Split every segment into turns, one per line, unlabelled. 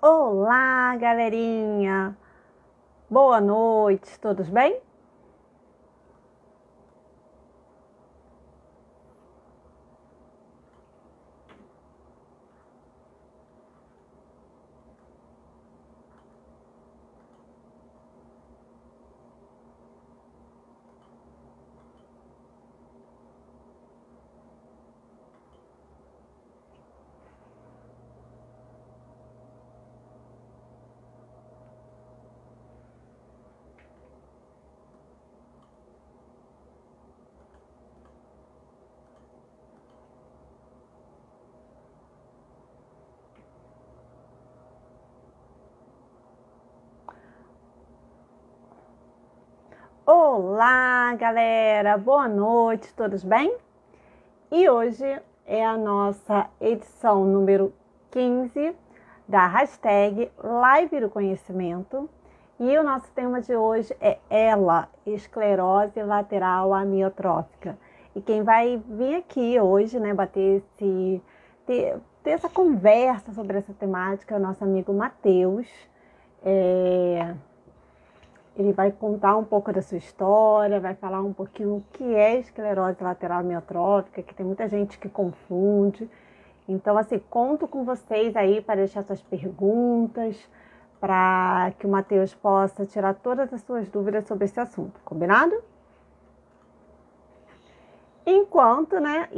Olá, galerinha! Boa noite, todos bem? Olá, galera! Boa noite, todos bem? E hoje é a nossa edição número 15 da hashtag Live do Conhecimento. E o nosso tema de hoje é ELA, esclerose lateral amiotrófica. E quem vai vir aqui hoje, né, ter essa conversa sobre essa temática é o nosso amigo Matheus. Ele vai contar um pouco da sua história, vai falar um pouquinho o que é esclerose lateral amiotrófica, que tem muita gente que confunde. Então, assim, conto com vocês aí para deixar suas perguntas, para que o Matheus possa tirar todas as suas dúvidas sobre esse assunto, combinado? Enquanto, né,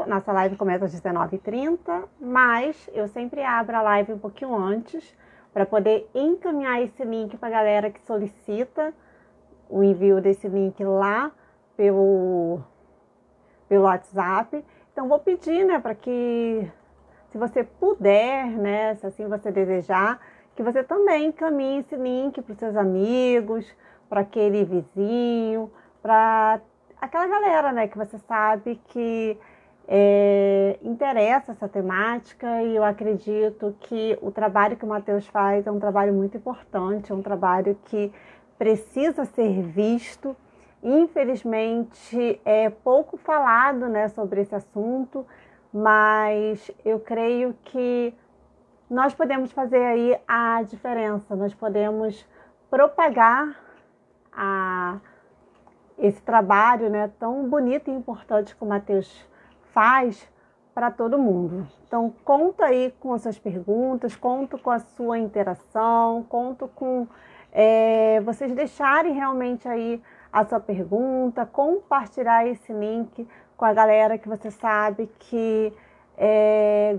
nossa live começa às 19h30, mas eu sempre abro a live um pouquinho antes, para poder encaminhar esse link para a galera que solicita o envio desse link lá pelo WhatsApp. Então, vou pedir, né, para que, se você puder, né, se assim você desejar, que você também encaminhe esse link para os seus amigos, para aquele vizinho, para aquela galera, né, que você sabe que interessa essa temática, e eu acredito que o trabalho que o Matheus faz é um trabalho muito importante, é um trabalho que precisa ser visto. Infelizmente é pouco falado, né, sobre esse assunto, mas eu creio que nós podemos fazer aí a diferença, nós podemos propagar esse trabalho, né, tão bonito e importante que o Matheus faz para todo mundo. Então, conto aí com as suas perguntas, conto com a sua interação, conto com vocês deixarem realmente aí a sua pergunta, compartilhar esse link com a galera que você sabe que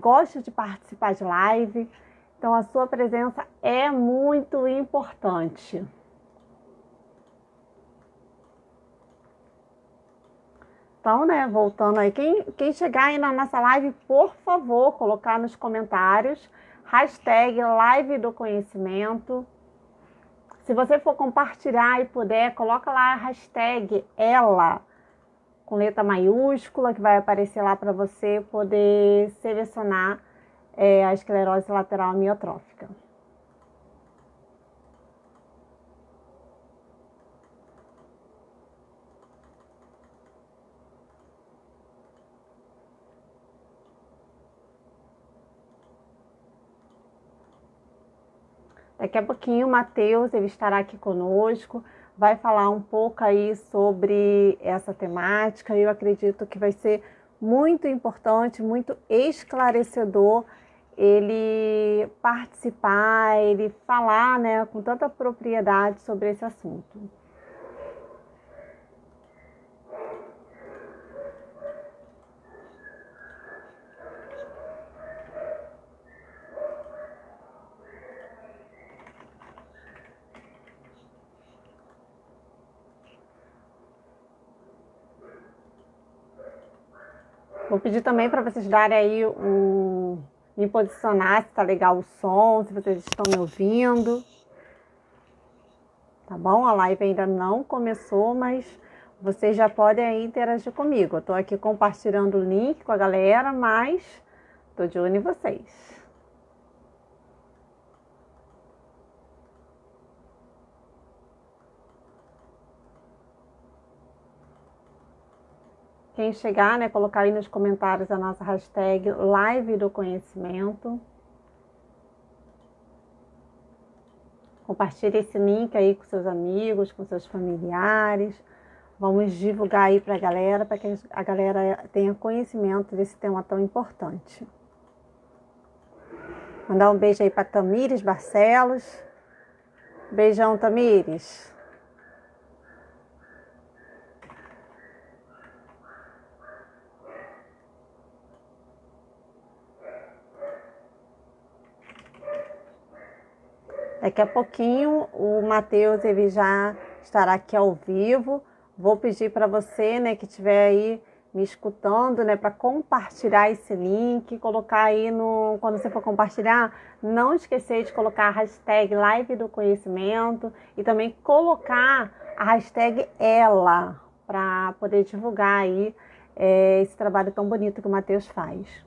gosta de participar de live. Então, a sua presença é muito importante. Então, né, voltando aí, quem chegar aí na nossa live, por favor, colocar nos comentários, hashtag Live do Conhecimento. Se você for compartilhar e puder, coloca lá a hashtag ELA, com letra maiúscula, que vai aparecer lá para você poder selecionar a esclerose lateral amiotrófica. Daqui a pouquinho o Matheus, ele estará aqui conosco, vai falar um pouco aí sobre essa temática. Eu acredito que vai ser muito importante, muito esclarecedor ele participar, ele falar, né, com tanta propriedade sobre esse assunto. Vou pedir também para vocês darem aí me posicionar se tá legal o som, se vocês estão me ouvindo. Tá bom? A live ainda não começou, mas vocês já podem aí interagir comigo. Eu tô aqui compartilhando o link com a galera, mas tô de olho em vocês. Quem chegar, né, colocar aí nos comentários a nossa hashtag Live do Conhecimento. Compartilhe esse link aí com seus amigos, com seus familiares. Vamos divulgar aí para que a galera tenha conhecimento desse tema tão importante. Mandar um beijo aí para Tamires Barcelos. Beijão, Tamires. Daqui a pouquinho o Matheus ele já estará aqui ao vivo. Vou pedir para você, né, que estiver aí me escutando, né, para compartilhar esse link, colocar aí quando você for compartilhar, não esquecer de colocar a hashtag Live do Conhecimento e também colocar a hashtag ela para poder divulgar aí esse trabalho tão bonito que o Matheus faz.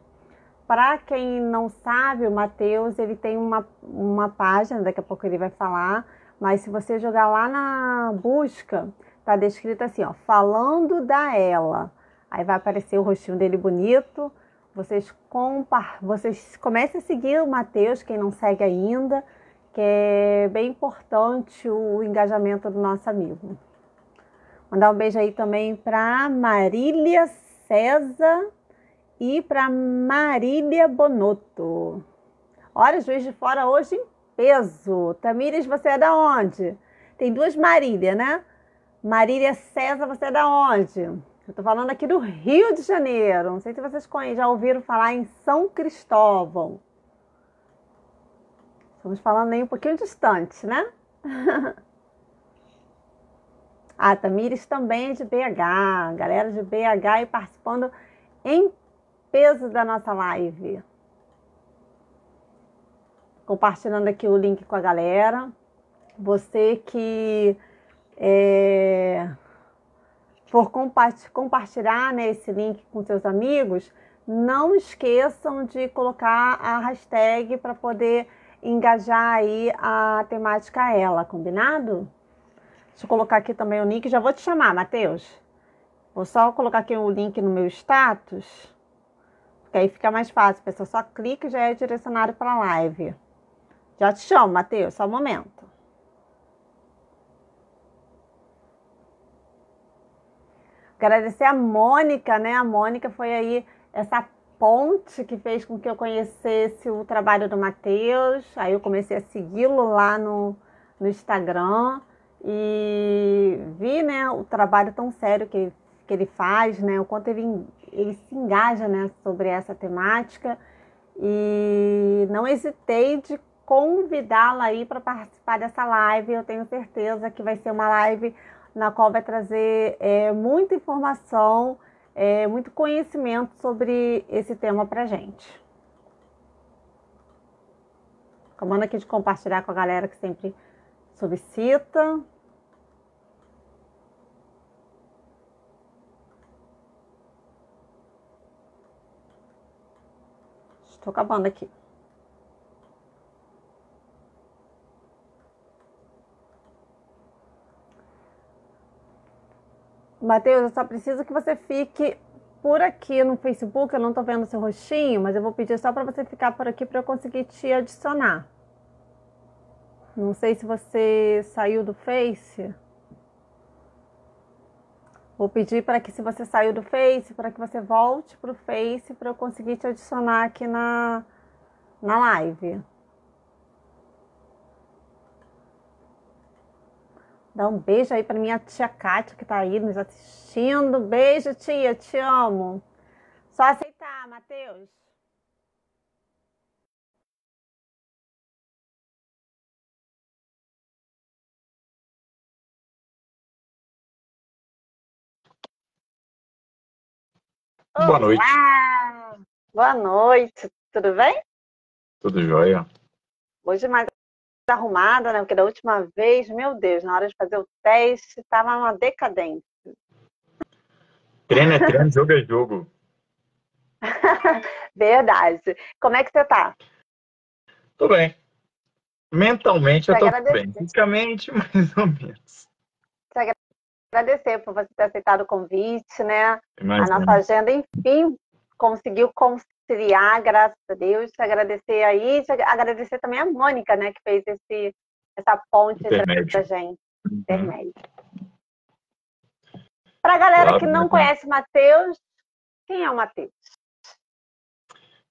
Para quem não sabe, o Matheus ele tem uma página, daqui a pouco ele vai falar, mas se você jogar lá na busca, tá descrito assim, ó, falando da ela. Aí vai aparecer o rostinho dele bonito. Vocês comecem a seguir o Matheus, quem não segue ainda, que é bem importante o engajamento do nosso amigo. Mandar um beijo aí também para Marília César e para Marília Bonotto. Olha, Juiz de Fora hoje em peso. Tamires, você é da onde? Tem duas Marília, né? Marília César, você é da onde? Eu tô falando aqui do Rio de Janeiro. Não sei se vocês já ouviram falar em São Cristóvão. Estamos falando aí um pouquinho distante, né? A Tamires também é de BH. Galera de BH aí participando em peso da nossa live. Compartilhando aqui o link com a galera. Você que for compartilhar, né, esse link com seus amigos, não esqueçam de colocar a hashtag para poder engajar aí a temática ela, combinado? Deixa eu colocar aqui também o link, já vou te chamar, Matheus. Vou só colocar aqui o link no meu status, porque aí fica mais fácil, a pessoa só clica e já é direcionado para a live. Já te chamo, Matheus, só um momento. Agradecer a Mônica, né? A Mônica foi aí essa ponte que fez com que eu conhecesse o trabalho do Matheus. Aí eu comecei a segui-lo lá no Instagram e vi, né, o trabalho tão sério que ele faz, né? O quanto ele se engaja, né, sobre essa temática. E não hesitei de convidá-la aí para participar dessa live. Eu tenho certeza que vai ser uma live na qual vai trazer muita informação, muito conhecimento sobre esse tema para gente. Acabando aqui de compartilhar com a galera que sempre solicita. Estou acabando aqui. Matheus, eu só preciso que você fique por aqui no Facebook. Eu não estou vendo seu rostinho, mas eu vou pedir só para você ficar por aqui para eu conseguir te adicionar. Não sei se você saiu do Face. Vou pedir para que, se você saiu do Face, para que você volte para o Face para eu conseguir te adicionar aqui na live. Dá um beijo aí para minha tia Kátia, que está aí nos assistindo. Beijo, tia, te amo. Só aceitar, Matheus.
Boa noite.
Olá! Boa noite, tudo bem?
Tudo jóia?
Hoje mais arrumada, né? Porque da última vez, meu Deus, na hora de fazer o teste, estava uma decadência.
Treino é treino, jogo é jogo.
Verdade. Como é que você tá?
Tô bem. Mentalmente eu tô
agradecer.
bem. Fisicamente, mais ou menos.
Agradecer por você ter aceitado o convite, né?
Imagina.
A nossa agenda, enfim, conseguiu conciliar, graças a Deus. Agradecer aí, agradecer também a Mônica, né, que fez essa ponte entre
Intermédio.
a gente,
Uhum.
intermédio. Para a galera
Claro,
que não
né?
conhece Matheus, quem é o Matheus?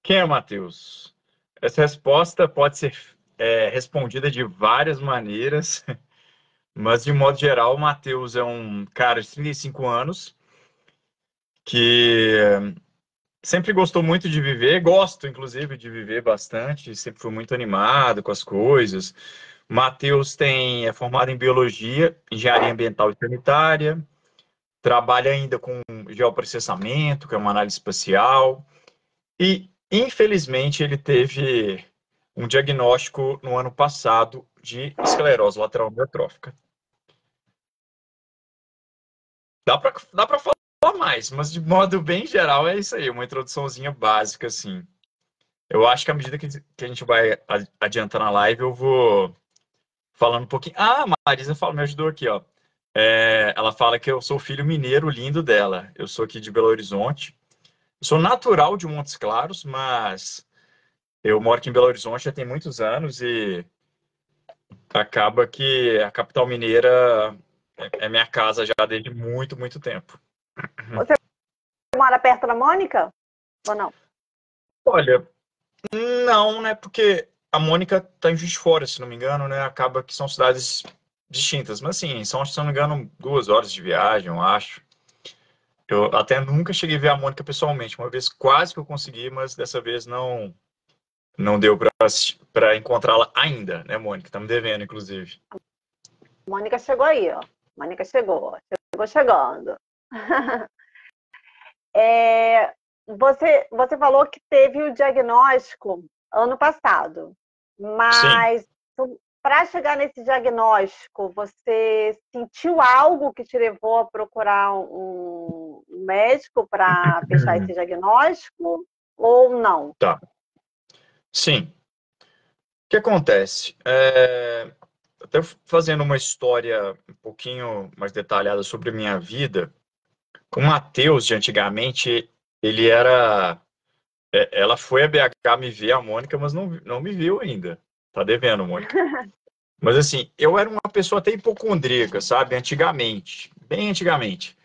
Quem é o Matheus? Essa resposta pode ser respondida de várias maneiras, mas de modo geral, o Matheus é um cara de 35 anos que sempre gostou muito de viver, gosto inclusive de viver bastante, sempre fui muito animado com as coisas. O Matheus é formado em biologia, engenharia ambiental e sanitária, trabalha ainda com geoprocessamento, que é uma análise espacial, e infelizmente ele teve um diagnóstico no ano passado de esclerose lateral amiotrófica. Dá para falar mais, mas de modo bem geral é isso aí, uma introduçãozinha básica, assim. Eu acho que à medida que a gente vai adiantando a live, eu vou falando um pouquinho. Ah, a Marisa me ajudou aqui, ó. Ela fala que eu sou o filho mineiro lindo dela. Eu sou aqui de Belo Horizonte. Eu sou natural de Montes Claros, mas eu moro aqui em Belo Horizonte já tem muitos anos e acaba que a capital mineira é minha casa já desde muito, muito tempo.
Você mora perto da Mônica? Ou não?
Olha, não, né? Porque a Mônica tá em Juiz de Fora, se não me engano, né? Acaba que são cidades distintas, mas assim, são, se não me engano, 2 horas de viagem, eu acho. Eu até nunca cheguei a ver a Mônica pessoalmente. Uma vez quase que eu consegui, mas dessa vez não deu para encontrá-la ainda, né, Mônica? Tá me devendo, inclusive.
Mônica chegou aí, ó. Mônica chegou chegando. Você falou que teve o diagnóstico ano passado, mas para chegar nesse diagnóstico, você sentiu algo que te levou a procurar um médico para fechar esse diagnóstico ou não?
Tá. Sim. O que acontece? Até fazendo uma história um pouquinho mais detalhada sobre a minha vida, o Matheus, de antigamente, ele era. Ela foi a BH me ver, a Mônica, mas não me viu ainda. Tá devendo, Mônica. Mas assim, eu era uma pessoa até hipocondríaca, sabe? Antigamente, bem antigamente.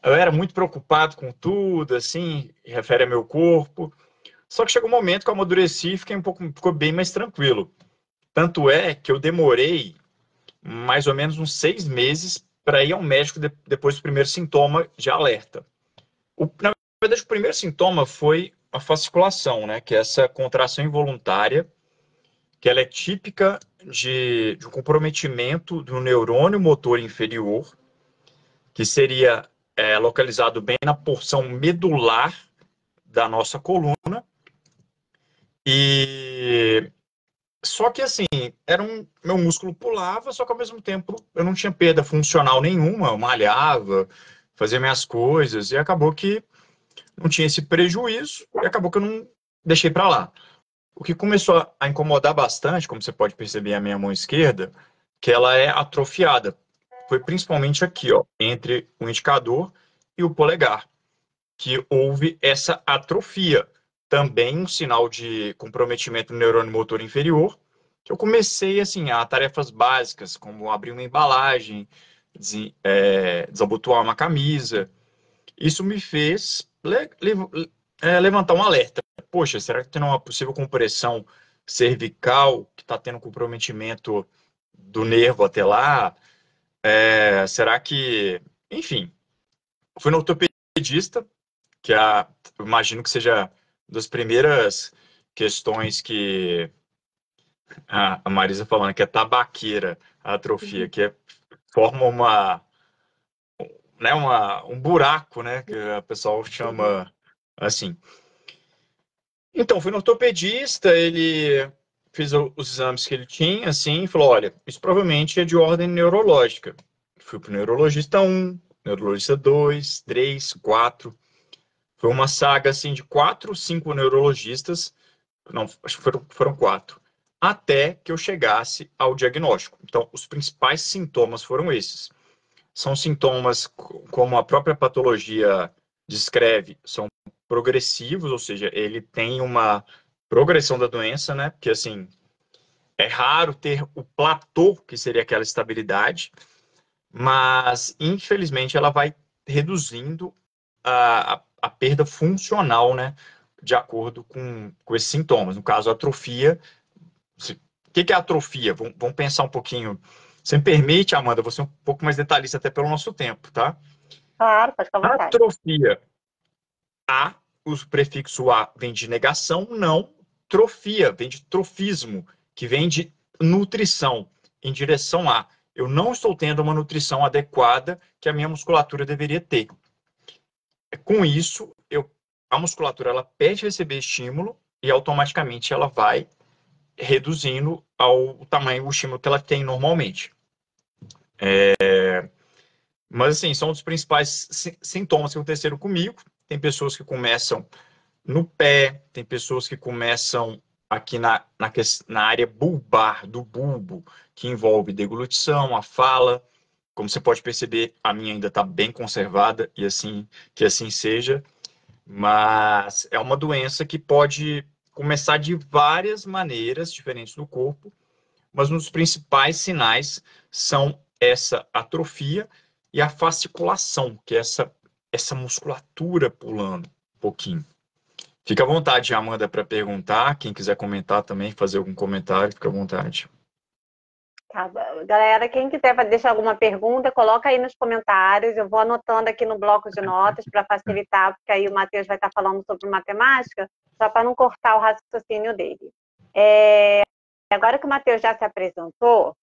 Eu era muito preocupado com tudo, assim, refere a meu corpo. Só que chegou um momento que eu amadureci e ficou bem mais tranquilo. Tanto é que eu demorei mais ou menos uns 6 meses para ir ao médico depois do primeiro sintoma de alerta. Na verdade, o primeiro sintoma foi a fasciculação, né? Que é essa contração involuntária, que ela é típica de um comprometimento do neurônio motor inferior, que seria localizado bem na porção medular da nossa coluna. E só que assim, meu músculo pulava, só que ao mesmo tempo eu não tinha perda funcional nenhuma, eu malhava, fazia minhas coisas, e acabou que não tinha esse prejuízo, e acabou que eu não deixei para lá. O que começou a incomodar bastante, como você pode perceber a minha mão esquerda, que ela é atrofiada. Foi principalmente aqui, ó, entre o indicador e o polegar, que houve essa atrofia. Também um sinal de comprometimento do neurônio motor inferior, que eu comecei assim a tarefas básicas, como abrir uma embalagem, desabotoar uma camisa. Isso me fez levantar um alerta. Poxa, será que tem uma possível compressão cervical que está tendo comprometimento do nervo até lá? Será que... Enfim, fui no ortopedista, que eu imagino que seja uma das primeiras questões que a Marisa falando, que é tabaqueira, a atrofia, que forma um buraco, né, que o pessoal chama assim. Então, fui no ortopedista, ele fez os exames que ele tinha, assim, e falou, olha, isso provavelmente é de ordem neurológica. Fui para o neurologista 1, neurologista 2, 3, 4. Foi uma saga, assim, de 4, 5 neurologistas, não, acho que foram 4, até que eu chegasse ao diagnóstico. Então, os principais sintomas foram esses. São sintomas, como a própria patologia descreve, são progressivos, ou seja, ele tem uma progressão da doença, né? Porque, assim, É raro ter o platô, que seria aquela estabilidade, mas infelizmente ela vai reduzindo a perda funcional, né, de acordo com esses sintomas. No caso, a atrofia. O que é atrofia? Vamos pensar um pouquinho. Você me permite, Amanda, você um pouco mais detalhista até pelo nosso tempo, tá?
Claro, pode ficar à vontade.
Atrofia, a, o prefixo a vem de negação, não. Trofia vem de trofismo, que vem de nutrição, em direção a. Eu não estou tendo uma nutrição adequada que a minha musculatura deveria ter. Com isso, a musculatura ela perde receber estímulo e automaticamente ela vai reduzindo ao tamanho do estímulo que ela tem normalmente. Mas, assim, são os principais sintomas que aconteceram comigo. Tem pessoas que começam no pé, tem pessoas que começam aqui na área bulbar, do bulbo, que envolve deglutição, a fala. Como você pode perceber, a minha ainda está bem conservada, e assim que assim seja. Mas é uma doença que pode começar de várias maneiras diferentes no corpo, mas um dos principais sinais são essa atrofia e a fasciculação, que é essa musculatura pulando um pouquinho. Fica à vontade, Amanda, para perguntar. Quem quiser comentar também, fazer algum comentário, fica à vontade.
Tá, galera, quem quiser deixar alguma pergunta, coloca aí nos comentários. Eu vou anotando aqui no bloco de notas para facilitar, porque aí o Matheus vai estar falando sobre matemática, só para não cortar o raciocínio dele. Agora que o Matheus já se apresentou,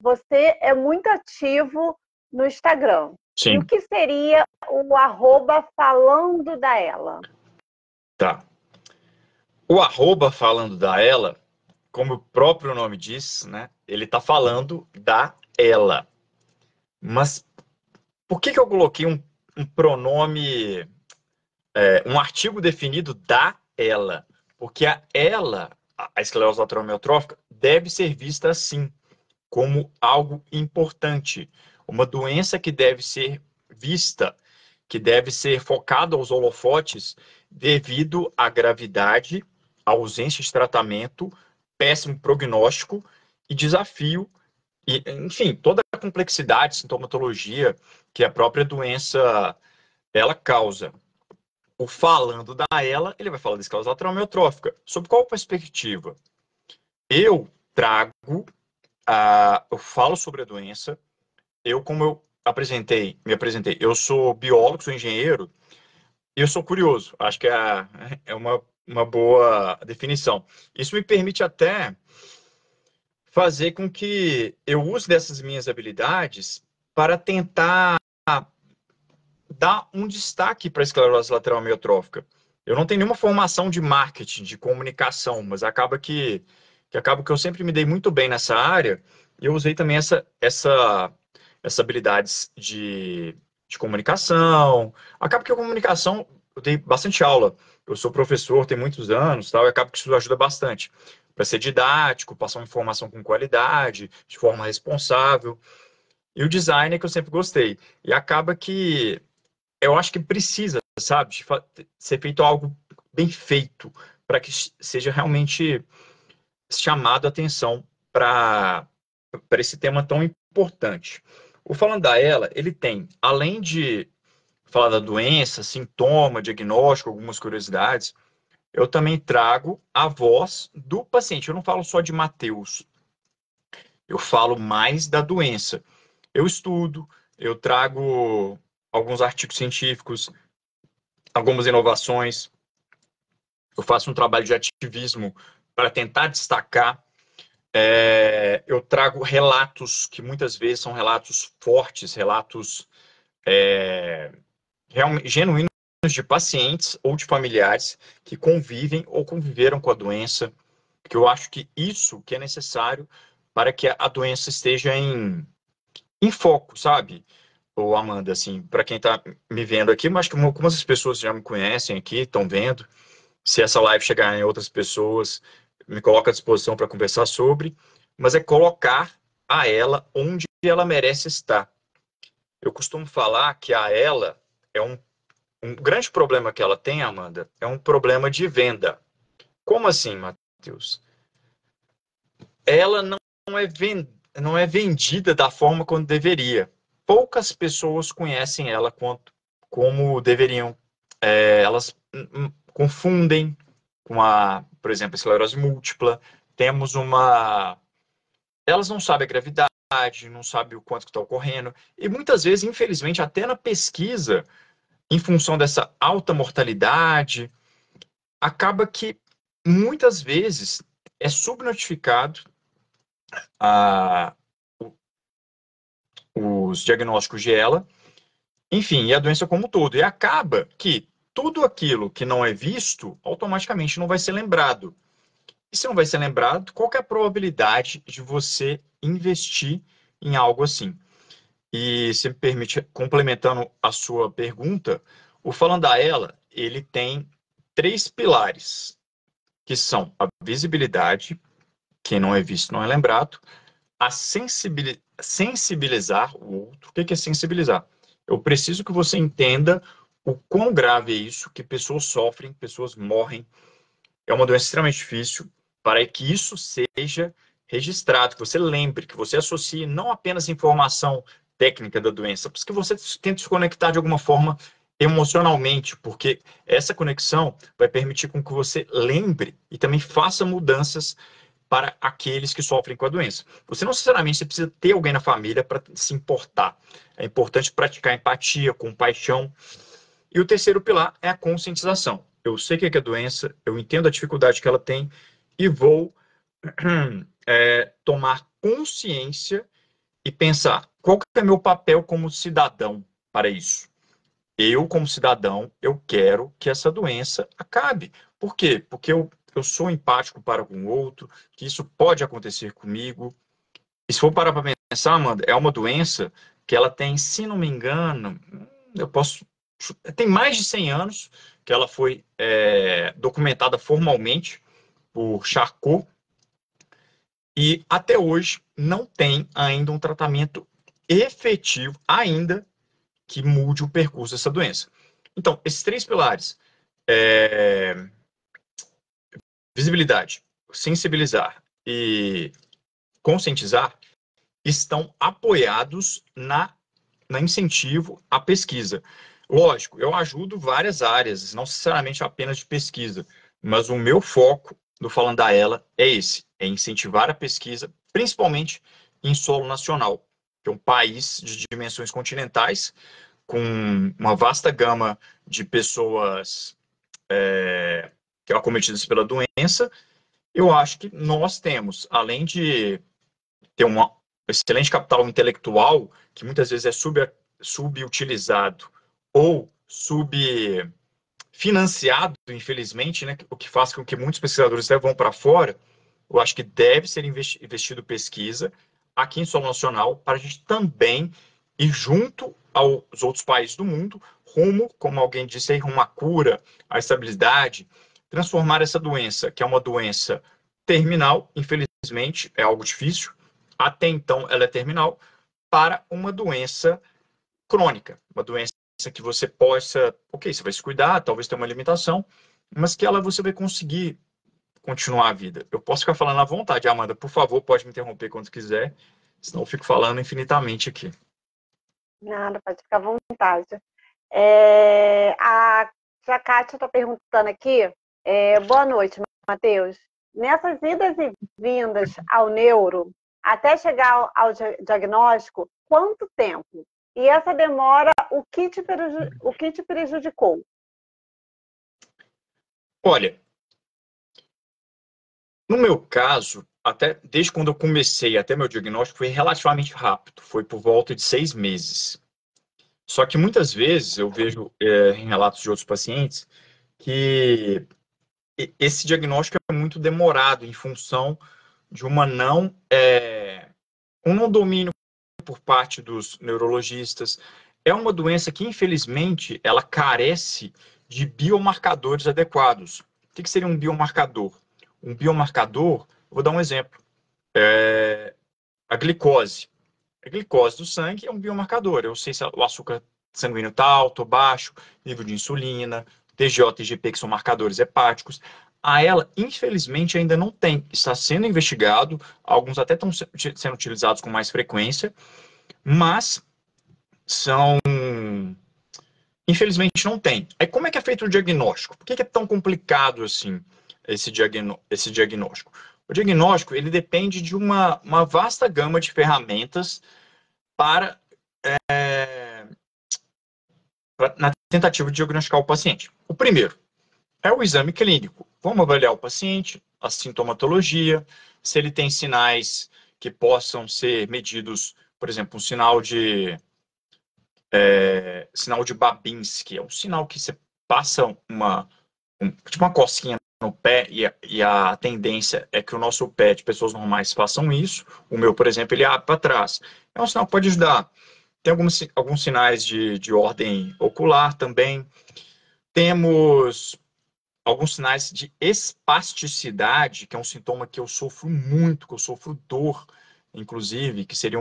você é muito ativo no Instagram. E o
Sim,
que seria o arroba falando da ela?
tá. O arroba falando da ela, como o próprio nome diz, né? Ele está falando da ela. Mas por que eu coloquei um pronome, um artigo definido da ela? Porque a ela, a esclerose lateral amiotrófica, deve ser vista assim, como algo importante, uma doença que deve ser vista, que deve ser focada aos holofotes devido à gravidade, à ausência de tratamento, péssimo prognóstico e desafio, e, enfim, toda a complexidade, sintomatologia que a própria doença ela causa. O falando da ela, ele vai falar da esclerose lateral amiotrófica. Sob qual perspectiva? Eu trago, eu falo sobre a doença, como eu me apresentei, eu sou biólogo, sou engenheiro, e eu sou curioso. Acho que é uma boa definição. Isso me permite até fazer com que eu use dessas minhas habilidades para tentar dar um destaque para a esclerose lateral amiotrófica. Eu não tenho nenhuma formação de marketing, de comunicação, mas acaba que eu sempre me dei muito bem nessa área e eu usei também essas habilidades de comunicação. Acaba que a comunicação, eu dei bastante aula. Eu sou professor, tem muitos anos, tal, e acaba que isso ajuda bastante para ser didático, passar uma informação com qualidade, de forma responsável. E o design é que eu sempre gostei. E acaba que eu acho que precisa, sabe, ser feito algo bem feito para que seja realmente chamado a atenção para esse tema tão importante. O Falando da Ela, ele tem, além de falar da doença, sintoma, diagnóstico, algumas curiosidades, eu também trago a voz do paciente. Eu não falo só de Mateus, eu falo mais da doença. Eu estudo, eu trago alguns artigos científicos, algumas inovações, eu faço um trabalho de ativismo para tentar destacar. Eu trago relatos que muitas vezes são relatos fortes, relatos realmente genuínos de pacientes ou de familiares que convivem ou conviveram com a doença, que eu acho que isso que é necessário para que a doença esteja em foco, sabe? Ou Amanda, assim, para quem está me vendo aqui, mas que algumas pessoas já me conhecem aqui, estão vendo. Se essa live chegar em outras pessoas, me coloca à disposição para conversar sobre, mas é colocar a ela onde ela merece estar. Eu costumo falar que a ela é um grande problema que ela tem, Amanda, é um problema de venda. Como assim, Matheus? ela não é vendida da forma como deveria. Poucas pessoas conhecem ela como deveriam. Elas confundem com por exemplo, a esclerose múltipla. Temos elas não sabem a gravidade, não sabem o quanto está ocorrendo. E muitas vezes, infelizmente, até na pesquisa, em função dessa alta mortalidade, acaba que muitas vezes é subnotificado a, os diagnósticos de ela, enfim, e a doença como um todo. E acaba que tudo aquilo que não é visto, automaticamente não vai ser lembrado. E se não vai ser lembrado, qual que é a probabilidade de você investir em algo assim? E se me permite, complementando a sua pergunta, o Falando a Ela, ele tem 3 pilares, que são a visibilidade, quem não é visto não é lembrado, a sensibilizar o outro. O que é sensibilizar? Eu preciso que você entenda o quão grave é isso, que pessoas sofrem, pessoas morrem. É uma doença extremamente difícil, para que isso seja registrado, que você lembre, que você associe não apenas a informação técnica da doença, mas que você tente se conectar de alguma forma emocionalmente, porque essa conexão vai permitir com que você lembre e também faça mudanças para aqueles que sofrem com a doença. Você não necessariamente precisa ter alguém na família para se importar. É importante praticar empatia, compaixão. E o terceiro pilar é a conscientização. Eu sei o que é a doença, eu entendo a dificuldade que ela tem e vou tomar consciência e pensar qual que é meu papel como cidadão para isso. Eu, como cidadão, eu quero que essa doença acabe. Por quê? Porque eu sou empático para com o outro, que isso pode acontecer comigo. E se for parar para pensar, Amanda, é uma doença que ela tem, se não me engano, eu posso. Tem mais de 100 anos que ela foi documentada formalmente por Charcot e até hoje não tem ainda um tratamento efetivo ainda que mude o percurso dessa doença. Então, esses 3 pilares, é, visibilidade, sensibilizar e conscientizar, estão apoiados na incentivo à pesquisa. Lógico, eu ajudo várias áreas, não necessariamente apenas de pesquisa, mas o meu foco do Falando a Ela é esse, é incentivar a pesquisa, principalmente em solo nacional, que é um país de dimensões continentais, com uma vasta gama de pessoas que são acometidas pela doença. Eu acho que nós temos, além de ter um excelente capital intelectual, que muitas vezes é subutilizado ou subfinanciado, infelizmente, né, o que faz com que muitos pesquisadores até vão para fora. Eu acho que deve ser investido pesquisa aqui em solo nacional para a gente também ir junto aos outros países do mundo, rumo, como alguém disse aí, rumo à cura, à estabilidade, transformar essa doença, que é uma doença terminal, infelizmente, é algo difícil, até então ela é terminal, para uma doença crônica, uma doença que você possa, ok, você vai se cuidar, talvez tenha uma limitação, mas que você vai conseguir continuar a vida. Eu posso ficar falando à vontade, Amanda, por favor, pode me interromper quando quiser, senão eu fico falando infinitamente aqui.
Nada, pode ficar à vontade. A tia Kátia está perguntando aqui, boa noite, Matheus. Nessas idas e vindas ao neuro, até chegar ao diagnóstico, quanto tempo? E essa demora, o que te prejudicou?
Olha, no meu caso, até desde quando eu comecei até meu diagnóstico, foi relativamente rápido, foi por volta de 6 meses. Só que muitas vezes eu vejo em relatos de outros pacientes que esse diagnóstico é muito demorado em função de um não domínio por parte dos neurologistas. É uma doença que, infelizmente, ela carece de biomarcadores adequados. O que seria um biomarcador? Um biomarcador, vou dar um exemplo, a glicose. A glicose do sangue é um biomarcador. Eu sei se o açúcar sanguíneo está alto ou baixo, nível de insulina, TGO, TGP, que são marcadores hepáticos. A ela, infelizmente, ainda não tem. Está sendo investigado, alguns até estão sendo utilizados com mais frequência, mas são... Infelizmente não tem. Aí como é que é feito o diagnóstico? Por que é tão complicado assim esse diagnóstico? O diagnóstico ele depende de uma vasta gama de ferramentas para na tentativa de diagnosticar o paciente. O primeiro é o exame clínico. Vamos avaliar o paciente, a sintomatologia, se ele tem sinais que possam ser medidos, por exemplo, um sinal de Babinski, é um sinal que você passa tipo uma cosquinha no pé e a tendência é que o nosso pé de pessoas normais façam isso. O meu, por exemplo, ele abre para trás. É um sinal que pode ajudar. Tem alguns sinais de ordem ocular também. Temos alguns sinais de espasticidade, que é um sintoma que eu sofro muito, que eu sofro dor, inclusive, que seria,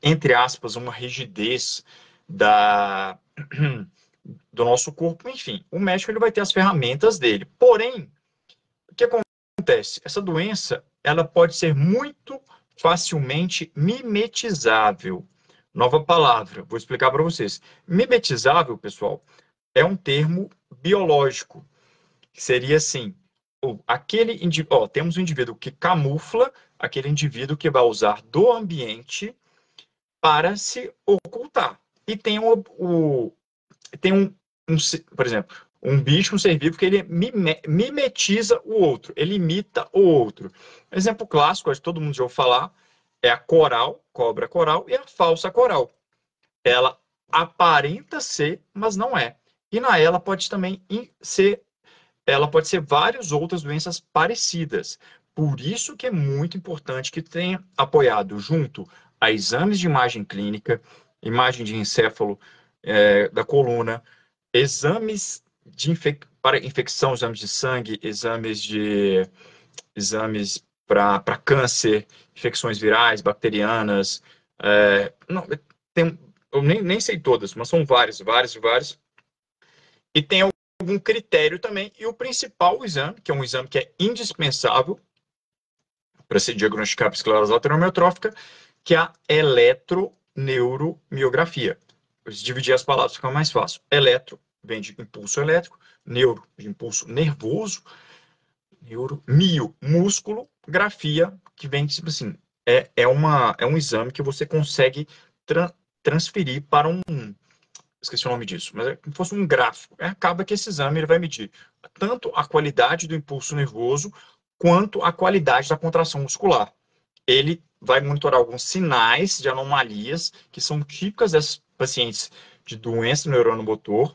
entre aspas, uma rigidez do nosso corpo. Enfim, o médico ele vai ter as ferramentas dele. Porém, o que acontece? Essa doença ela pode ser muito facilmente mimetizável. Nova palavra, vou explicar para vocês. Mimetizável, pessoal, é um termo biológico. Seria assim, temos um indivíduo que camufla, aquele indivíduo que vai usar do ambiente para se ocultar. E tem por exemplo, um bicho, um ser vivo, que ele mimetiza o outro, ele imita o outro. Exemplo clássico, acho que todo mundo já ouviu falar, é a coral, cobra coral, e a falsa coral. Ela aparenta ser, mas não é. E na ela pode também ela pode ser várias outras doenças parecidas. Por isso que é muito importante que tenha apoiado junto a exames de imagem clínica, imagem de encéfalo da coluna, exames para infecção, exames de sangue, exames para câncer, infecções virais, bacterianas. Não, eu nem sei todas, mas são várias. E tem algum critério também. E o principal exame, que é um exame que é indispensável para se diagnosticar a esclerose lateral amiotrófica, que é a eletroneuromiografia. Se dividir as palavras fica mais fácil. Eletro vem de impulso elétrico, neuro de impulso nervoso, músculo, grafia, que vem tipo assim, é um exame que você consegue transferir para esqueci o nome disso, mas é como se fosse um gráfico. Acaba que esse exame ele vai medir tanto a qualidade do impulso nervoso quanto a qualidade da contração muscular. Ele vai monitorar alguns sinais de anomalias que são típicas desses pacientes de doença do neurônio motor.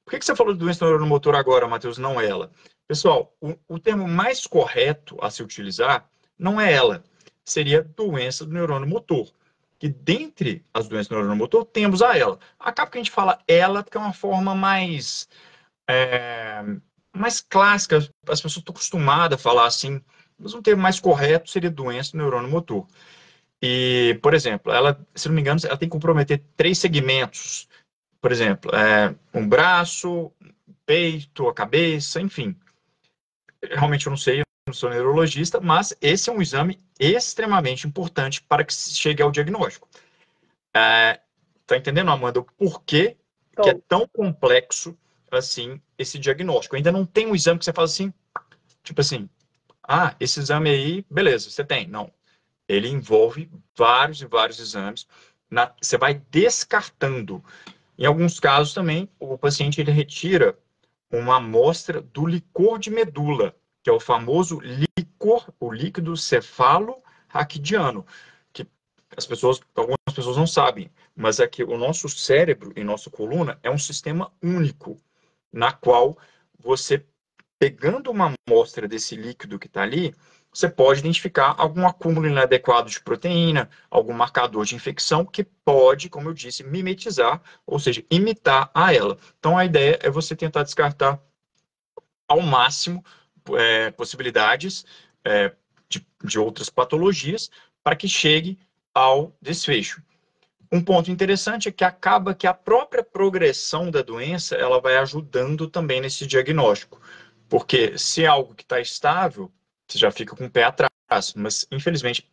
Por que você falou de doença do neurônio motor agora, Matheus, não ela? Pessoal, o termo mais correto a se utilizar não é ela, seria doença do neurônio motor. Que dentre as doenças do neurônio motor, temos a ela. Acaba que a gente fala ela porque é uma forma mais clássica, as pessoas estão acostumadas a falar assim, mas um termo mais correto seria doença do neurônio motor. E, por exemplo, ela, se não me engano, ela tem que comprometer 3 segmentos. Por exemplo, um braço, peito, a cabeça, enfim. Realmente eu não sei, eu não sou neurologista, mas esse é um exame extremamente importante para que se chegue ao diagnóstico. Tá entendendo, Amanda, o porquê que é tão complexo assim esse diagnóstico? Ainda não tem um exame que você faz assim, tipo assim, esse exame aí, beleza, você tem. Não. Ele envolve vários e vários exames. Você vai descartando. Em alguns casos também, o paciente ele retira uma amostra do licor de medula, que é o famoso licor, o líquido cefalo-raquidiano, que algumas pessoas não sabem, mas é que o nosso cérebro e nossa coluna é um sistema único, na qual você, pegando uma amostra desse líquido que está ali, você pode identificar algum acúmulo inadequado de proteína, algum marcador de infecção que pode, como eu disse, mimetizar, ou seja, imitar a ela. Então, a ideia é você tentar descartar ao máximo possibilidades de outras patologias para que chegue ao desfecho. Um ponto interessante é que acaba que a própria progressão da doença ela vai ajudando também nesse diagnóstico. Porque se é algo que está estável, você já fica com o pé atrás. Mas, infelizmente,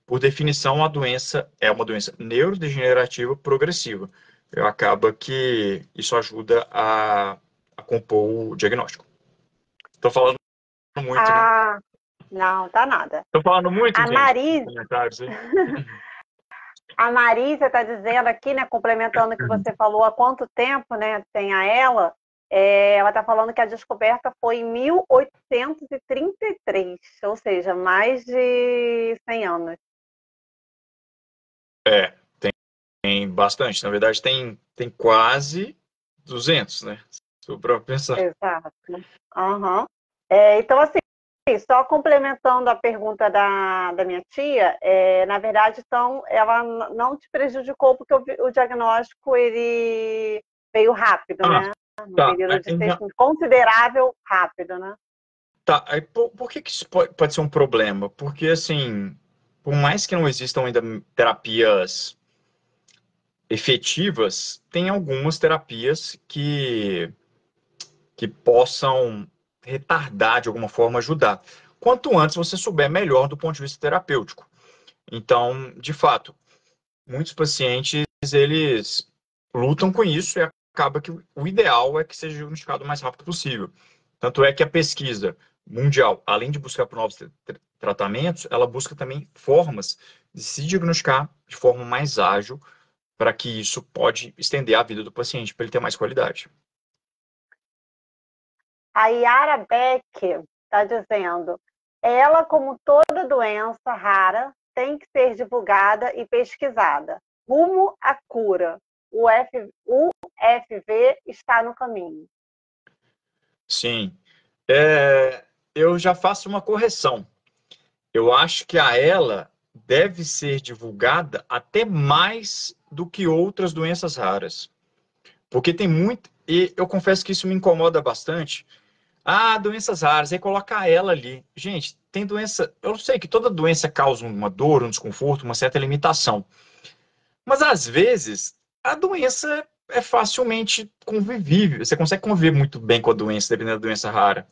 por definição, a doença é uma doença neurodegenerativa progressiva. Acaba que isso ajuda a compor o diagnóstico. Estou falando muito, né?
Ah, não, tá nada.
Estou falando muito,
A
gente, nos
Marise,
comentários aí.
a Marisa está dizendo aqui, né, complementando o que você falou, há quanto tempo, né, tem a ela, ela está falando que a descoberta foi em 1833, ou seja, mais de 100 anos.
É, tem bastante. Na verdade, tem quase 200, né? Se for para pensar.
Exato. Uhum. Então, assim, só complementando a pergunta da minha tia, na verdade, então, ela não te prejudicou porque o diagnóstico ele veio rápido,
Ah,
né? No
tá.
período de tempo considerável, rápido, né?
Tá. Aí, por que isso pode ser um problema? Porque, assim, por mais que não existam ainda terapias efetivas, tem algumas terapias que possam retardar, de alguma forma, ajudar. Quanto antes você souber, melhor do ponto de vista terapêutico. Então, de fato, muitos pacientes, eles lutam com isso e acaba que o ideal é que seja diagnosticado o mais rápido possível. Tanto é que a pesquisa mundial, além de buscar por novos tratamentos, ela busca também formas de se diagnosticar de forma mais ágil, para que isso pode estender a vida do paciente, para ele ter mais qualidade.
A Yara Beck está dizendo, ela, como toda doença rara, tem que ser divulgada e pesquisada. Rumo à cura. O UFV está no caminho.
Sim. Eu já faço uma correção. Eu acho que a ela deve ser divulgada até mais do que outras doenças raras. Porque tem muito. E eu confesso que isso me incomoda bastante. Ah, doenças raras, aí coloca ela ali. Gente, tem doença. Eu sei que toda doença causa uma dor, um desconforto, uma certa limitação. Mas às vezes a doença é facilmente convivível. Você consegue conviver muito bem com a doença, dependendo da doença rara.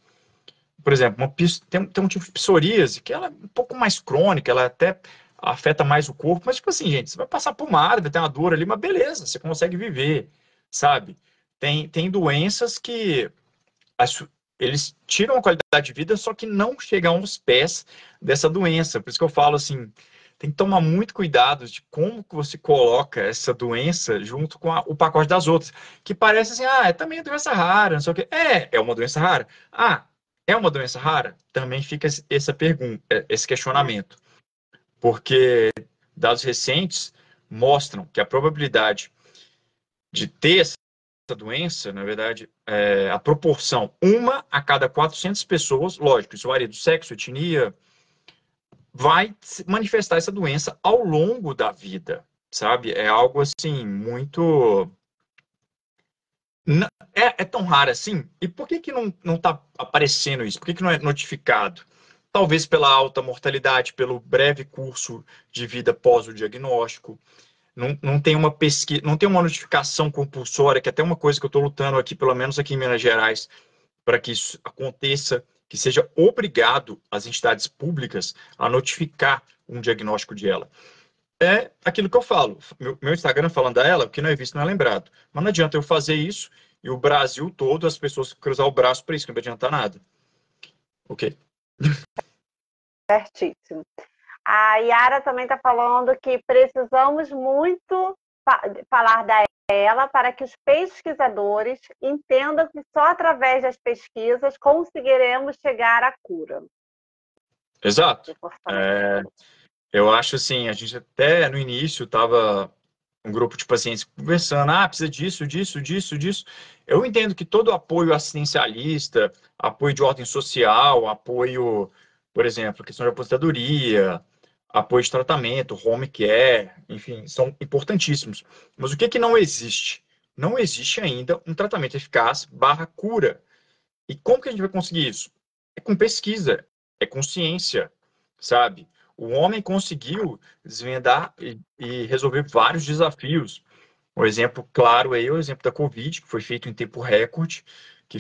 Por exemplo, tem um tipo de psoríase que ela é um pouco mais crônica, ela até afeta mais o corpo, mas tipo assim, gente, você vai passar por uma área, vai ter uma dor ali, mas beleza, você consegue viver, sabe? Tem doenças que eles tiram a qualidade de vida, só que não chegam aos pés dessa doença. Por isso que eu falo assim, tem que tomar muito cuidado de como que você coloca essa doença junto com o pacote das outras, que parece assim, é também doença rara, não sei o quê. É uma doença rara. Ah, é uma doença rara? Também fica essa pergunta, esse questionamento. Porque dados recentes mostram que a probabilidade de ter essa doença, na verdade, a proporção, uma a cada 400 pessoas, lógico, isso varia do sexo, etnia, vai manifestar essa doença ao longo da vida, sabe? É algo assim, muito. É tão raro assim? E por que não está aparecendo isso? Por que não é notificado? Talvez pela alta mortalidade, pelo breve curso de vida pós o diagnóstico. Não tem uma pesquisa, não tem uma notificação compulsória, que é até uma coisa que eu estou lutando aqui, pelo menos aqui em Minas Gerais, para que isso aconteça, que seja obrigado as entidades públicas a notificar um diagnóstico de ela. É aquilo que eu falo. Meu Instagram falando a ela, o que não é visto não é lembrado. Mas não adianta eu fazer isso e o Brasil todo, as pessoas cruzar o braço para isso, que não vai adiantar nada. Ok.
Certíssimo. A Yara também está falando que precisamos muito falar da ela para que os pesquisadores entendam que só através das pesquisas conseguiremos chegar à cura.
Exato. Eu acho assim, a gente até no início estava um grupo de pacientes conversando, precisa disso, disso, disso, disso. Eu entendo que todo apoio assistencialista, apoio de ordem social, apoio, por exemplo, questão de aposentadoria, apoio de tratamento, home care, enfim, são importantíssimos. Mas o que que não existe? Não existe ainda um tratamento eficaz barra cura. E como que a gente vai conseguir isso? É com pesquisa, é com ciência, sabe? O homem conseguiu desvendar e resolver vários desafios. O exemplo claro aí é o exemplo da Covid, que foi feito em tempo recorde, que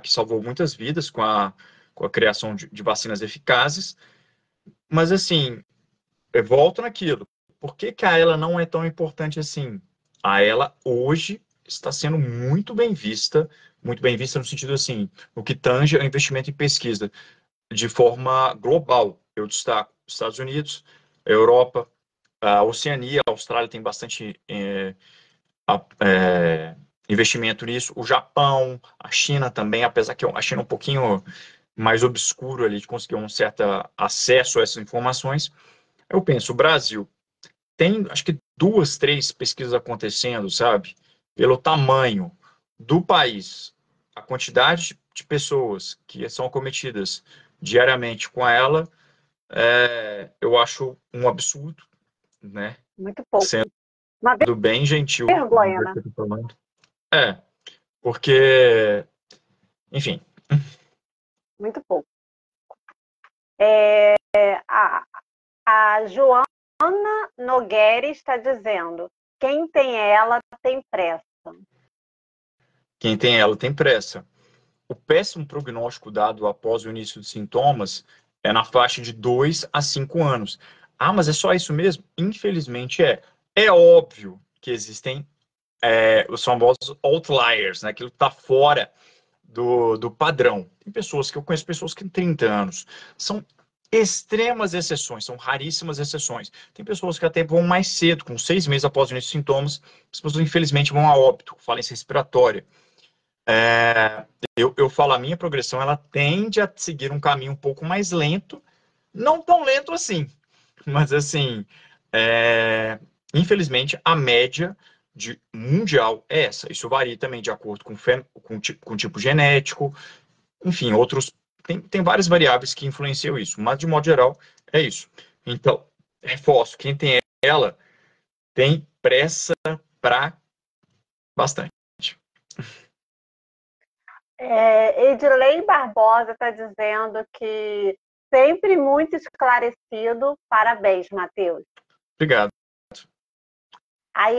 salvou muitas vidas com a criação de vacinas eficazes. Mas, assim, eu volto naquilo. Por que que a ela não é tão importante assim? A ela, hoje, está sendo muito bem vista no sentido, assim, no que tange ao investimento em pesquisa, de forma global. Eu destaco os Estados Unidos, a Europa, a Oceania, a Austrália tem bastante investimento nisso, o Japão, a China também, apesar que a China é um pouquinho mais obscuro ali, de conseguir um certo acesso a essas informações. Eu penso, o Brasil tem, acho que duas, três pesquisas acontecendo, sabe? Pelo tamanho do país, a quantidade de pessoas que são acometidas diariamente com ela, eu acho um absurdo, né?
Muito pouco.
Sendo
Uma
bem gentil do
vergonha,
jeito
né?
que eu tô falando. Porque, enfim,
Muito pouco. A, a Joana Nogueira está dizendo: quem tem ela tem pressa.
quem tem ela tem pressa. O péssimo prognóstico dado após o início dos sintomas é na faixa de 2 a 5 anos. Ah, mas é só isso mesmo? Infelizmente é. É óbvio que existem os famosos outliers, né? Aquilo que está fora do padrão. Tem pessoas que eu conheço, pessoas que têm 30 anos. São extremas exceções, são raríssimas exceções. Tem pessoas que até vão mais cedo, com 6 meses após o início dos sintomas. As pessoas, infelizmente, vão a óbito, falência respiratória. Eu falo, a minha progressão, ela tende a seguir um caminho um pouco mais lento, não tão lento assim, mas assim, infelizmente, a média mundial é essa. Isso varia também de acordo com tipo genético, enfim, outros. Tem várias variáveis que influenciam isso, mas de modo geral é isso. Então, reforço, quem tem ela tem pressa para bastante.
Edilei Barbosa está dizendo que sempre muito esclarecido. Parabéns, Matheus.
Obrigado.
A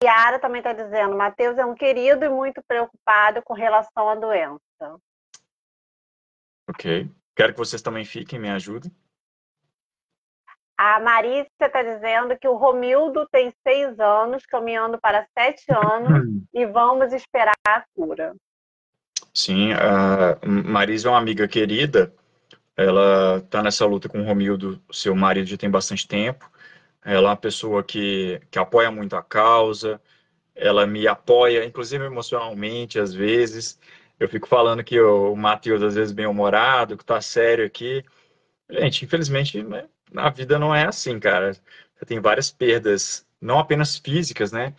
Yara também está dizendo: Matheus é um querido e muito preocupado com relação à doença.
Ok. Quero que vocês também fiquem, me ajudem.
A Marícia está dizendo que o Romildo tem 6 anos, caminhando para 7 anos, e vamos esperar a cura.
Sim, a Marisa é uma amiga querida. Ela está nessa luta com o Romildo, seu marido, já tem bastante tempo. Ela é uma pessoa que apoia muito a causa. Ela me apoia, inclusive emocionalmente, às vezes. Eu fico falando que o Matheus, às vezes, bem-humorado, que tá sério aqui. Gente, infelizmente, né, a vida não é assim, cara. Você tem várias perdas, não apenas físicas, né,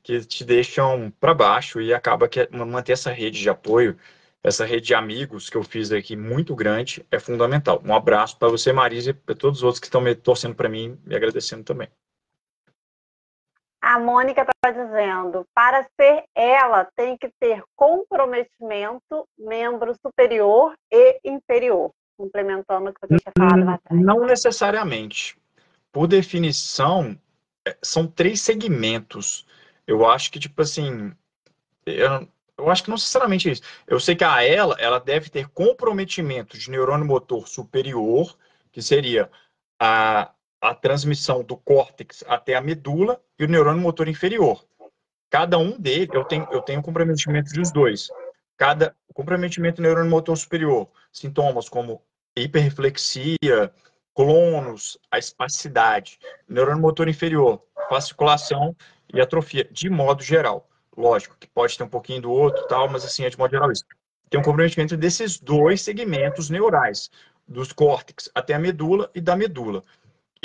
que te deixam para baixo e acaba que manter essa rede de apoio, essa rede de amigos que eu fiz aqui muito grande é fundamental. Um abraço para você, Marisa, e para todos os outros que estão me torcendo para mim, me agradecendo também.
A Mônica está dizendo: para ser ela, tem que ter comprometimento, membro superior e inferior, complementando o que você tinha falado lá atrás.
Não necessariamente. Por definição, são 3 segmentos. Eu acho que, tipo assim, eu acho que não necessariamente é isso. Eu sei que ela deve ter comprometimento de neurônio motor superior, que seria a, a transmissão do córtex até a medula, e o neurônio motor inferior. Cada um deles, eu tenho comprometimento dos dois. Cada comprometimento do neurônio motor superior, sintomas como hiperreflexia, clonos, a espasticidade. Neurônio motor inferior, fasciculação e atrofia, de modo geral. Lógico que pode ter um pouquinho do outro, tal, mas assim é de modo geral isso. Tem um comprometimento desses 2 segmentos neurais, dos córtex até a medula e da medula.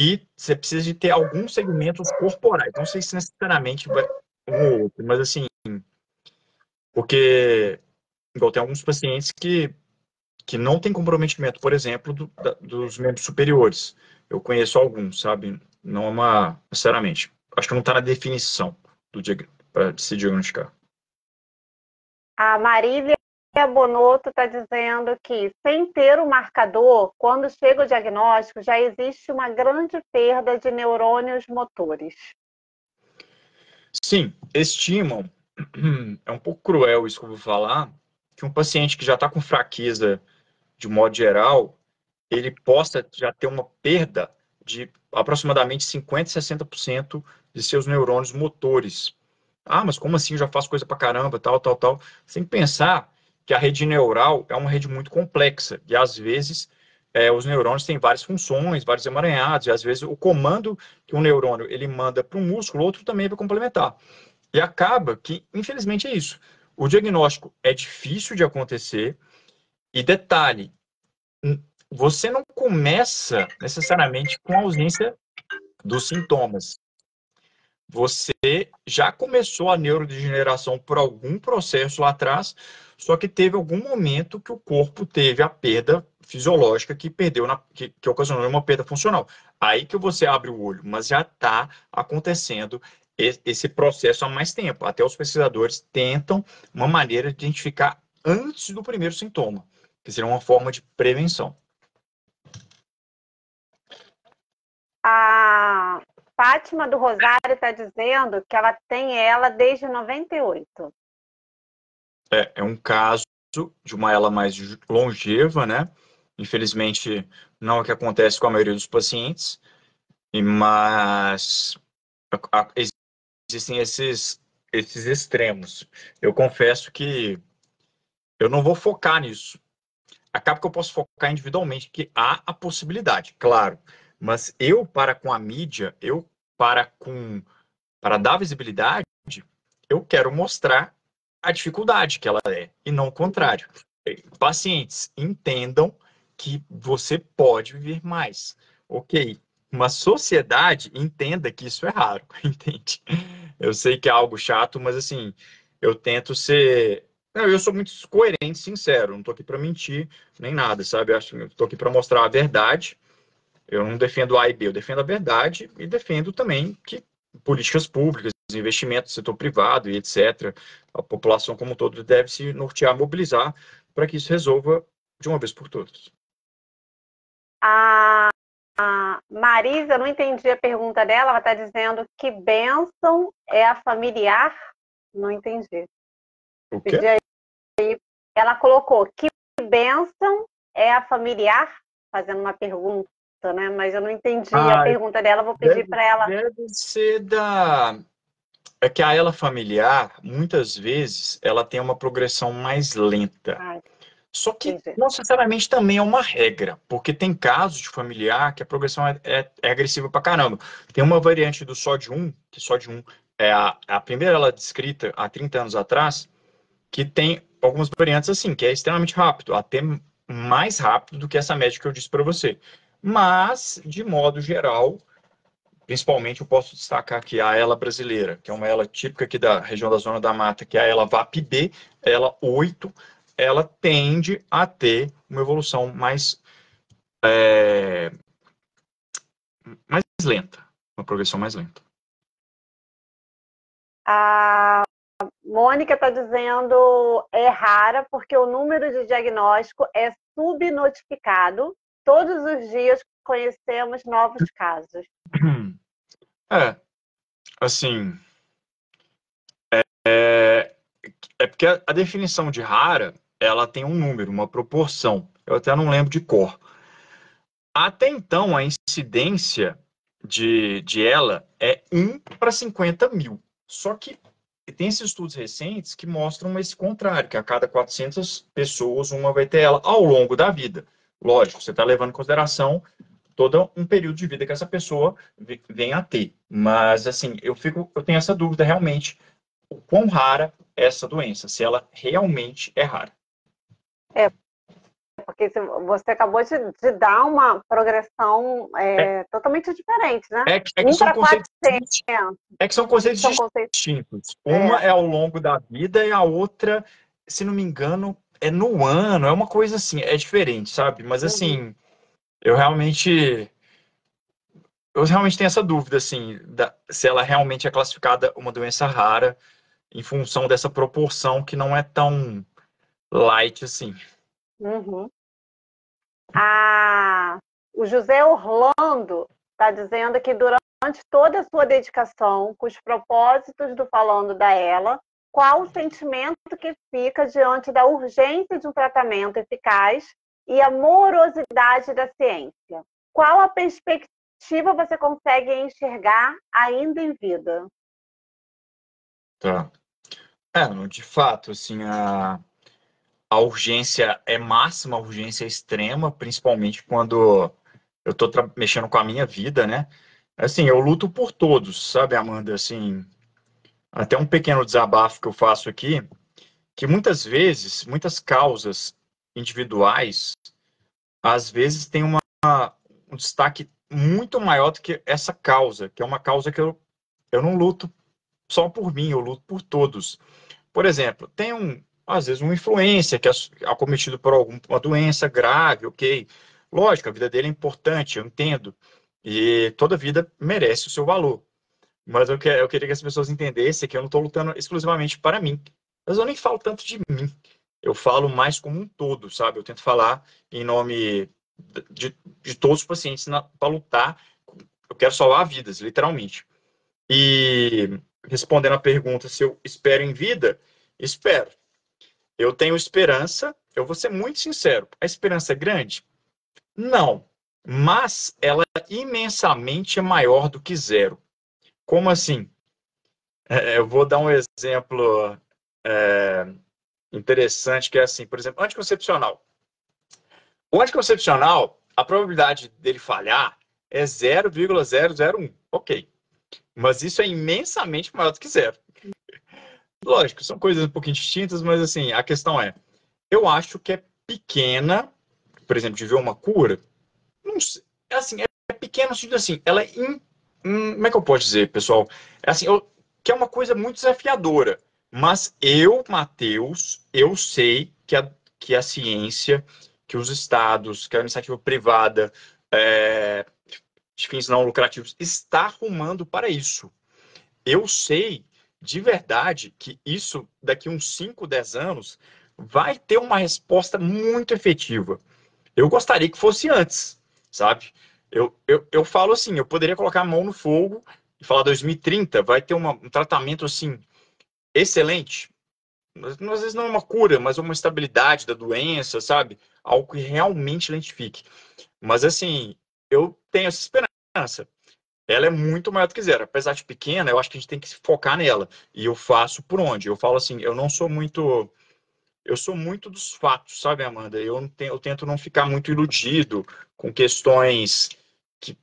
E você precisa de ter alguns segmentos corporais. Não sei se necessariamente vai um ou outro, mas assim, porque igual tem alguns pacientes que não tem comprometimento, por exemplo, dos membros superiores. Eu conheço alguns, sabe? Não é uma, sinceramente, acho que não está na definição para se diagnosticar.
A Marília Bonotto está dizendo que, sem ter o marcador, quando chega o diagnóstico, já existe uma grande perda de neurônios motores.
Sim, estimam, é um pouco cruel isso que eu vou falar, que um paciente que já está com fraqueza de modo geral, ele possa já ter uma perda de aproximadamente 50%, 60% de seus neurônios motores. Ah, mas como assim? Eu já faço coisa pra caramba, tal, tal, tal. Você tem que pensar que a rede neural é uma rede muito complexa e às vezes os neurônios têm várias funções, vários emaranhados, e às vezes o comando que um neurônio ele manda para um músculo, o outro também vai complementar. E acaba que, infelizmente, é isso. O diagnóstico é difícil de acontecer e detalhe, você não começa necessariamente com a ausência dos sintomas. Você já começou a neurodegeneração por algum processo lá atrás, só que teve algum momento que o corpo teve a perda fisiológica que perdeu, que ocasionou uma perda funcional. Aí que você abre o olho, mas já está acontecendo esse processo há mais tempo. Até os pesquisadores tentam uma maneira de identificar antes do primeiro sintoma, que seria uma forma de prevenção.
A Fátima do Rosário está dizendo que ela tem ela desde 98.
É um caso de uma ela mais longeva, né? Infelizmente, não é o que acontece com a maioria dos pacientes, mas existem esses extremos. Eu confesso que eu não vou focar nisso. Acaba que eu posso focar individualmente, que há a possibilidade, claro. Mas eu, para com a mídia, para dar visibilidade, eu quero mostrar a dificuldade que ela é, e não o contrário. Pacientes, entendam que você pode viver mais. Ok. Uma sociedade entenda que isso é raro, entende? Eu sei que é algo chato, mas assim, eu tento ser. Eu sou muito coerente, sincero, não tô aqui para mentir nem nada, sabe? Eu tô aqui para mostrar a verdade. Eu não defendo A e B, eu defendo a verdade e defendo também que políticas públicas, investimentos do setor privado e etc., a população como um todo deve se nortear, mobilizar para que isso resolva de uma vez por todas.
A Marisa, eu não entendi a pergunta dela, ela está dizendo que bênção é a familiar? Não entendi.
O quê?
Ela colocou que bênção é a familiar? Fazendo uma pergunta, né? Mas eu não entendi a pergunta dela, vou pedir para ela.
Deve ser É que a ela familiar, muitas vezes, ela tem uma progressão mais lenta. Só que, não necessariamente, também é uma regra, porque tem casos de familiar que a progressão é agressiva pra caramba. Tem uma variante do SOD1, que SOD1 é a primeira ela descrita há 30 anos atrás, que tem algumas variantes assim, que é extremamente rápido, até mais rápido do que essa média que eu disse para você. Mas, de modo geral, principalmente eu posso destacar aqui a ela brasileira, que é uma ela típica aqui da região da Zona da Mata, que é a ela VAP-B, ela 8, ela tende a ter uma evolução mais lenta, uma progressão mais lenta.
A Mônica está dizendo é rara porque o número de diagnóstico é subnotificado. Todos os dias conhecemos novos casos.
Assim, é porque a definição de rara, ela tem um número, uma proporção. Eu até não lembro de cor. Até então, a incidência de ela é 1 para 50 mil. Só que tem esses estudos recentes que mostram esse contrário, que a cada 400 pessoas, uma vai ter ela ao longo da vida. Lógico, você está levando em consideração todo um período de vida que essa pessoa vem a ter. Mas, assim, eu tenho essa dúvida realmente, o quão rara é essa doença, se ela realmente é rara.
Porque você acabou de dar uma progressão totalmente diferente, né?
Que são conceitos distintos. Uma é ao longo da vida e a outra, se não me engano, é no ano. É uma coisa assim, é diferente, sabe? Mas assim, eu realmente tenho essa dúvida, assim, se ela realmente é classificada uma doença rara em função dessa proporção que não é tão light assim.
O José Orlando está dizendo que durante toda a sua dedicação com os propósitos do Falando da Ela, qual o sentimento que fica diante da urgência de um tratamento eficaz e a morosidade da ciência? Qual a perspectiva você consegue enxergar ainda em vida?
Tá. De fato, assim, a urgência é máxima, a urgência é extrema, principalmente quando eu tô mexendo com a minha vida, né? Assim, eu luto por todos, sabe, Amanda? Assim, até um pequeno desabafo que eu faço aqui, que muitas vezes, muitas causas individuais, às vezes tem um destaque muito maior do que essa causa, que é uma causa que eu não luto só por mim, eu luto por todos. Por exemplo, tem às vezes uma influência que é acometido por alguma doença grave, ok. Lógico, a vida dele é importante, eu entendo. E toda vida merece o seu valor. Mas eu queria que as pessoas entendessem que eu não estou lutando exclusivamente para mim. Mas eu nem falo tanto de mim. Eu falo mais como um todo, sabe? Eu tento falar em nome de todos os pacientes para lutar. Eu quero salvar vidas, literalmente. E respondendo a pergunta se eu espero em vida, espero. Eu tenho esperança, eu vou ser muito sincero. A esperança é grande? Não. Mas ela imensamente é maior do que zero. Como assim? Eu vou dar um exemplo interessante, que é assim, por exemplo, anticoncepcional. O anticoncepcional, a probabilidade dele falhar é 0,001. Ok. Mas isso é imensamente maior do que zero. Lógico, são coisas um pouquinho distintas, mas assim, a questão é, eu acho que é pequena, por exemplo, de ver uma cura, não sei, assim, é pequena no sentido assim, ela é como é que eu posso dizer, pessoal? É assim, que é uma coisa muito desafiadora, mas eu, Matheus, eu sei que a ciência, que os estados, que a iniciativa privada, é, de fins não lucrativos, está arrumando para isso. Eu sei de verdade que isso, daqui uns 5, 10 anos, vai ter uma resposta muito efetiva. Eu gostaria que fosse antes, sabe? Eu falo assim, eu poderia colocar a mão no fogo e falar 2030 vai ter um tratamento assim excelente. Às vezes não é uma cura, mas uma estabilidade da doença, sabe? Algo que realmente lentifique. Mas assim, eu tenho essa esperança. Ela é muito maior do que zero. Apesar de pequena, eu acho que a gente tem que se focar nela. E eu faço por onde? Eu falo assim, eu não sou muito. Eu sou muito dos fatos, sabe, Amanda? Eu tento não ficar muito iludido com questões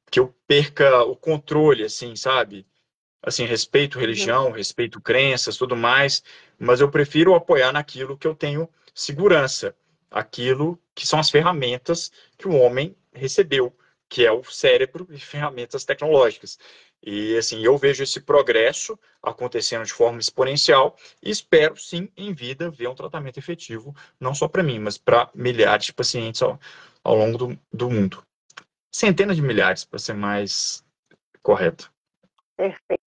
que eu perca o controle, assim, sabe? Assim, respeito
Uhum.
religião, respeito crenças, tudo mais, mas eu prefiro apoiar naquilo que eu tenho segurança, aquilo que são as ferramentas que o homem recebeu, que é o cérebro e ferramentas tecnológicas. E assim, eu vejo esse progresso acontecendo de forma exponencial e espero sim em vida ver um tratamento efetivo, não só para mim, mas para milhares de pacientes ao longo do mundo. Centenas de milhares, para ser mais correto.
Perfeito.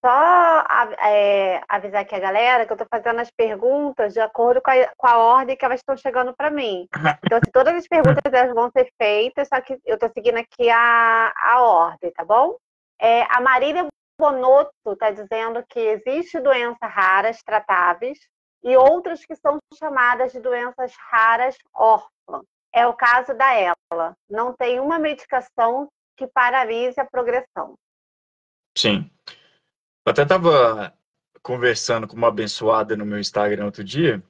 Só avisar aqui a galera que eu estou fazendo as perguntas de acordo com a ordem que elas estão chegando para mim. Então, assim, todas as perguntas elas vão ser feitas, só que eu estou seguindo aqui a ordem, tá bom? A Marília Bonotto está dizendo que existe doenças raras tratáveis e outras que são chamadas de doenças raras órfãs. É o caso da ela. Não tem uma medicação que paralise a progressão.
Sim. Eu até estava conversando com uma abençoada no meu Instagram outro dia,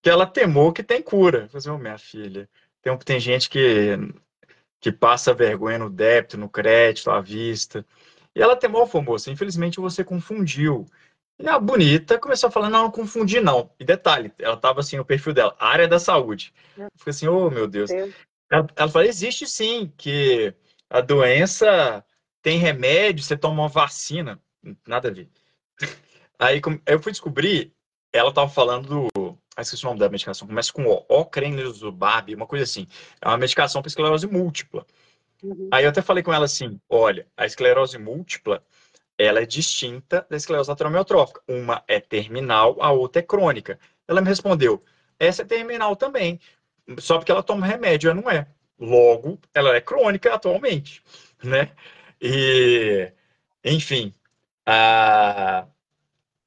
que ela temou que tem cura. Eu falei assim, ô, minha filha, tem gente que passa vergonha no débito, no crédito, à vista. E ela temou, falou, moça, infelizmente você confundiu. E a bonita começou a falar, não, não confundi não. E detalhe, ela estava assim no perfil dela, área da saúde. Eu falei assim, oh, meu Deus. Ela falou, existe sim, que a doença tem remédio, você toma uma vacina. Nada a ver. Aí eu fui descobrir, ela estava falando do. Esqueci o nome da medicação, começa com O, Ocrelizumab, uma coisa assim. É uma medicação para esclerose múltipla.
Uhum.
Aí eu até falei com ela assim: olha, a esclerose múltipla, ela é distinta da esclerose lateral amiotrófica. Uma é terminal, a outra é crônica. Ela me respondeu: essa é terminal também, só porque ela toma remédio, ela não é. Logo, ela é crônica atualmente, né? E, enfim, a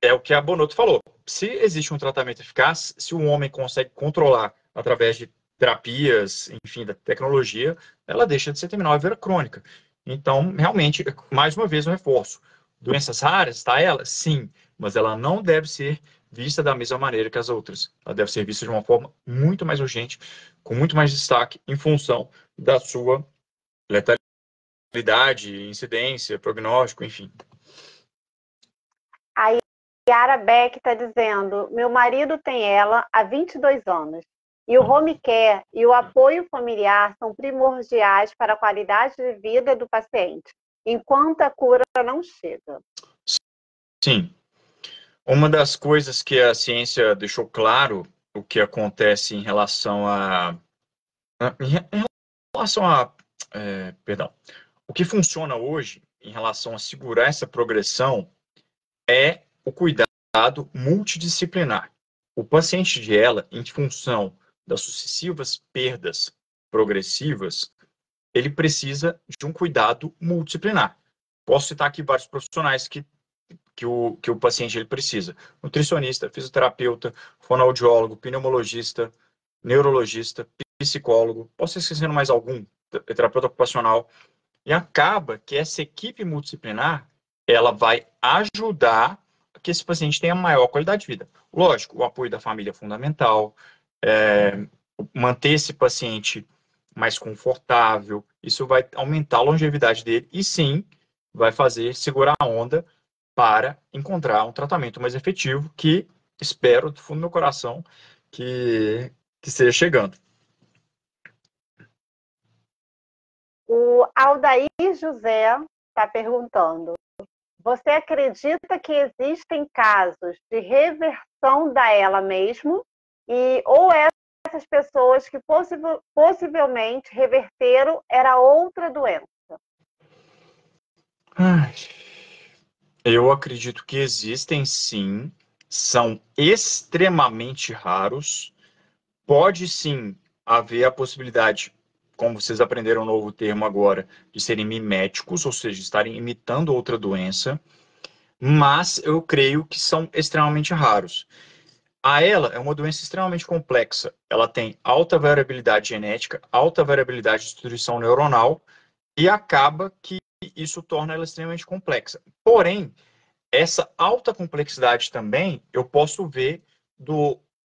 é o que a Bonotto falou. Se existe um tratamento eficaz, se o homem consegue controlar através de terapias, enfim, da tecnologia, ela deixa de ser terminal e vira crônica. Então, realmente, mais uma vez, um reforço. Doenças raras, está ela? Sim, mas ela não deve ser vista da mesma maneira que as outras. Ela deve ser vista de uma forma muito mais urgente, com muito mais destaque, em função da sua letalidade, incidência, prognóstico, enfim.
A Yara Beck está dizendo: meu marido tem ela há 22 anos. E o home care e o apoio familiar são primordiais para a qualidade de vida do paciente, enquanto a cura não chega.
Sim. Uma das coisas que a ciência deixou claro, o que acontece em relação perdão, o que funciona hoje em relação a segurar essa progressão é o cuidado multidisciplinar. O paciente de ela, em função das sucessivas perdas progressivas, ele precisa de um cuidado multidisciplinar. Posso citar aqui vários profissionais que o paciente ele precisa. Nutricionista, fisioterapeuta, fonoaudiólogo, pneumologista, neurologista, psicólogo, posso esquecer mais algum, terapeuta ocupacional. E acaba que essa equipe multidisciplinar, ela vai ajudar que esse paciente tenha maior qualidade de vida. Lógico, o apoio da família é fundamental, manter esse paciente mais confortável, isso vai aumentar a longevidade dele e sim, vai fazer segurar a onda para encontrar um tratamento mais efetivo que espero do fundo do meu coração que esteja chegando.
O Aldair José está perguntando: você acredita que existem casos de reversão da ela mesmo? Ou essas pessoas que possivelmente reverteram era outra doença?
Eu acredito que existem sim, são extremamente raros. Pode sim haver a possibilidade, como vocês aprenderam um novo termo agora, de serem miméticos, ou seja, estarem imitando outra doença, mas eu creio que são extremamente raros. A ela é uma doença extremamente complexa. Ela tem alta variabilidade genética, alta variabilidade de distribuição neuronal e acaba que isso torna ela extremamente complexa. Porém, essa alta complexidade também eu posso ver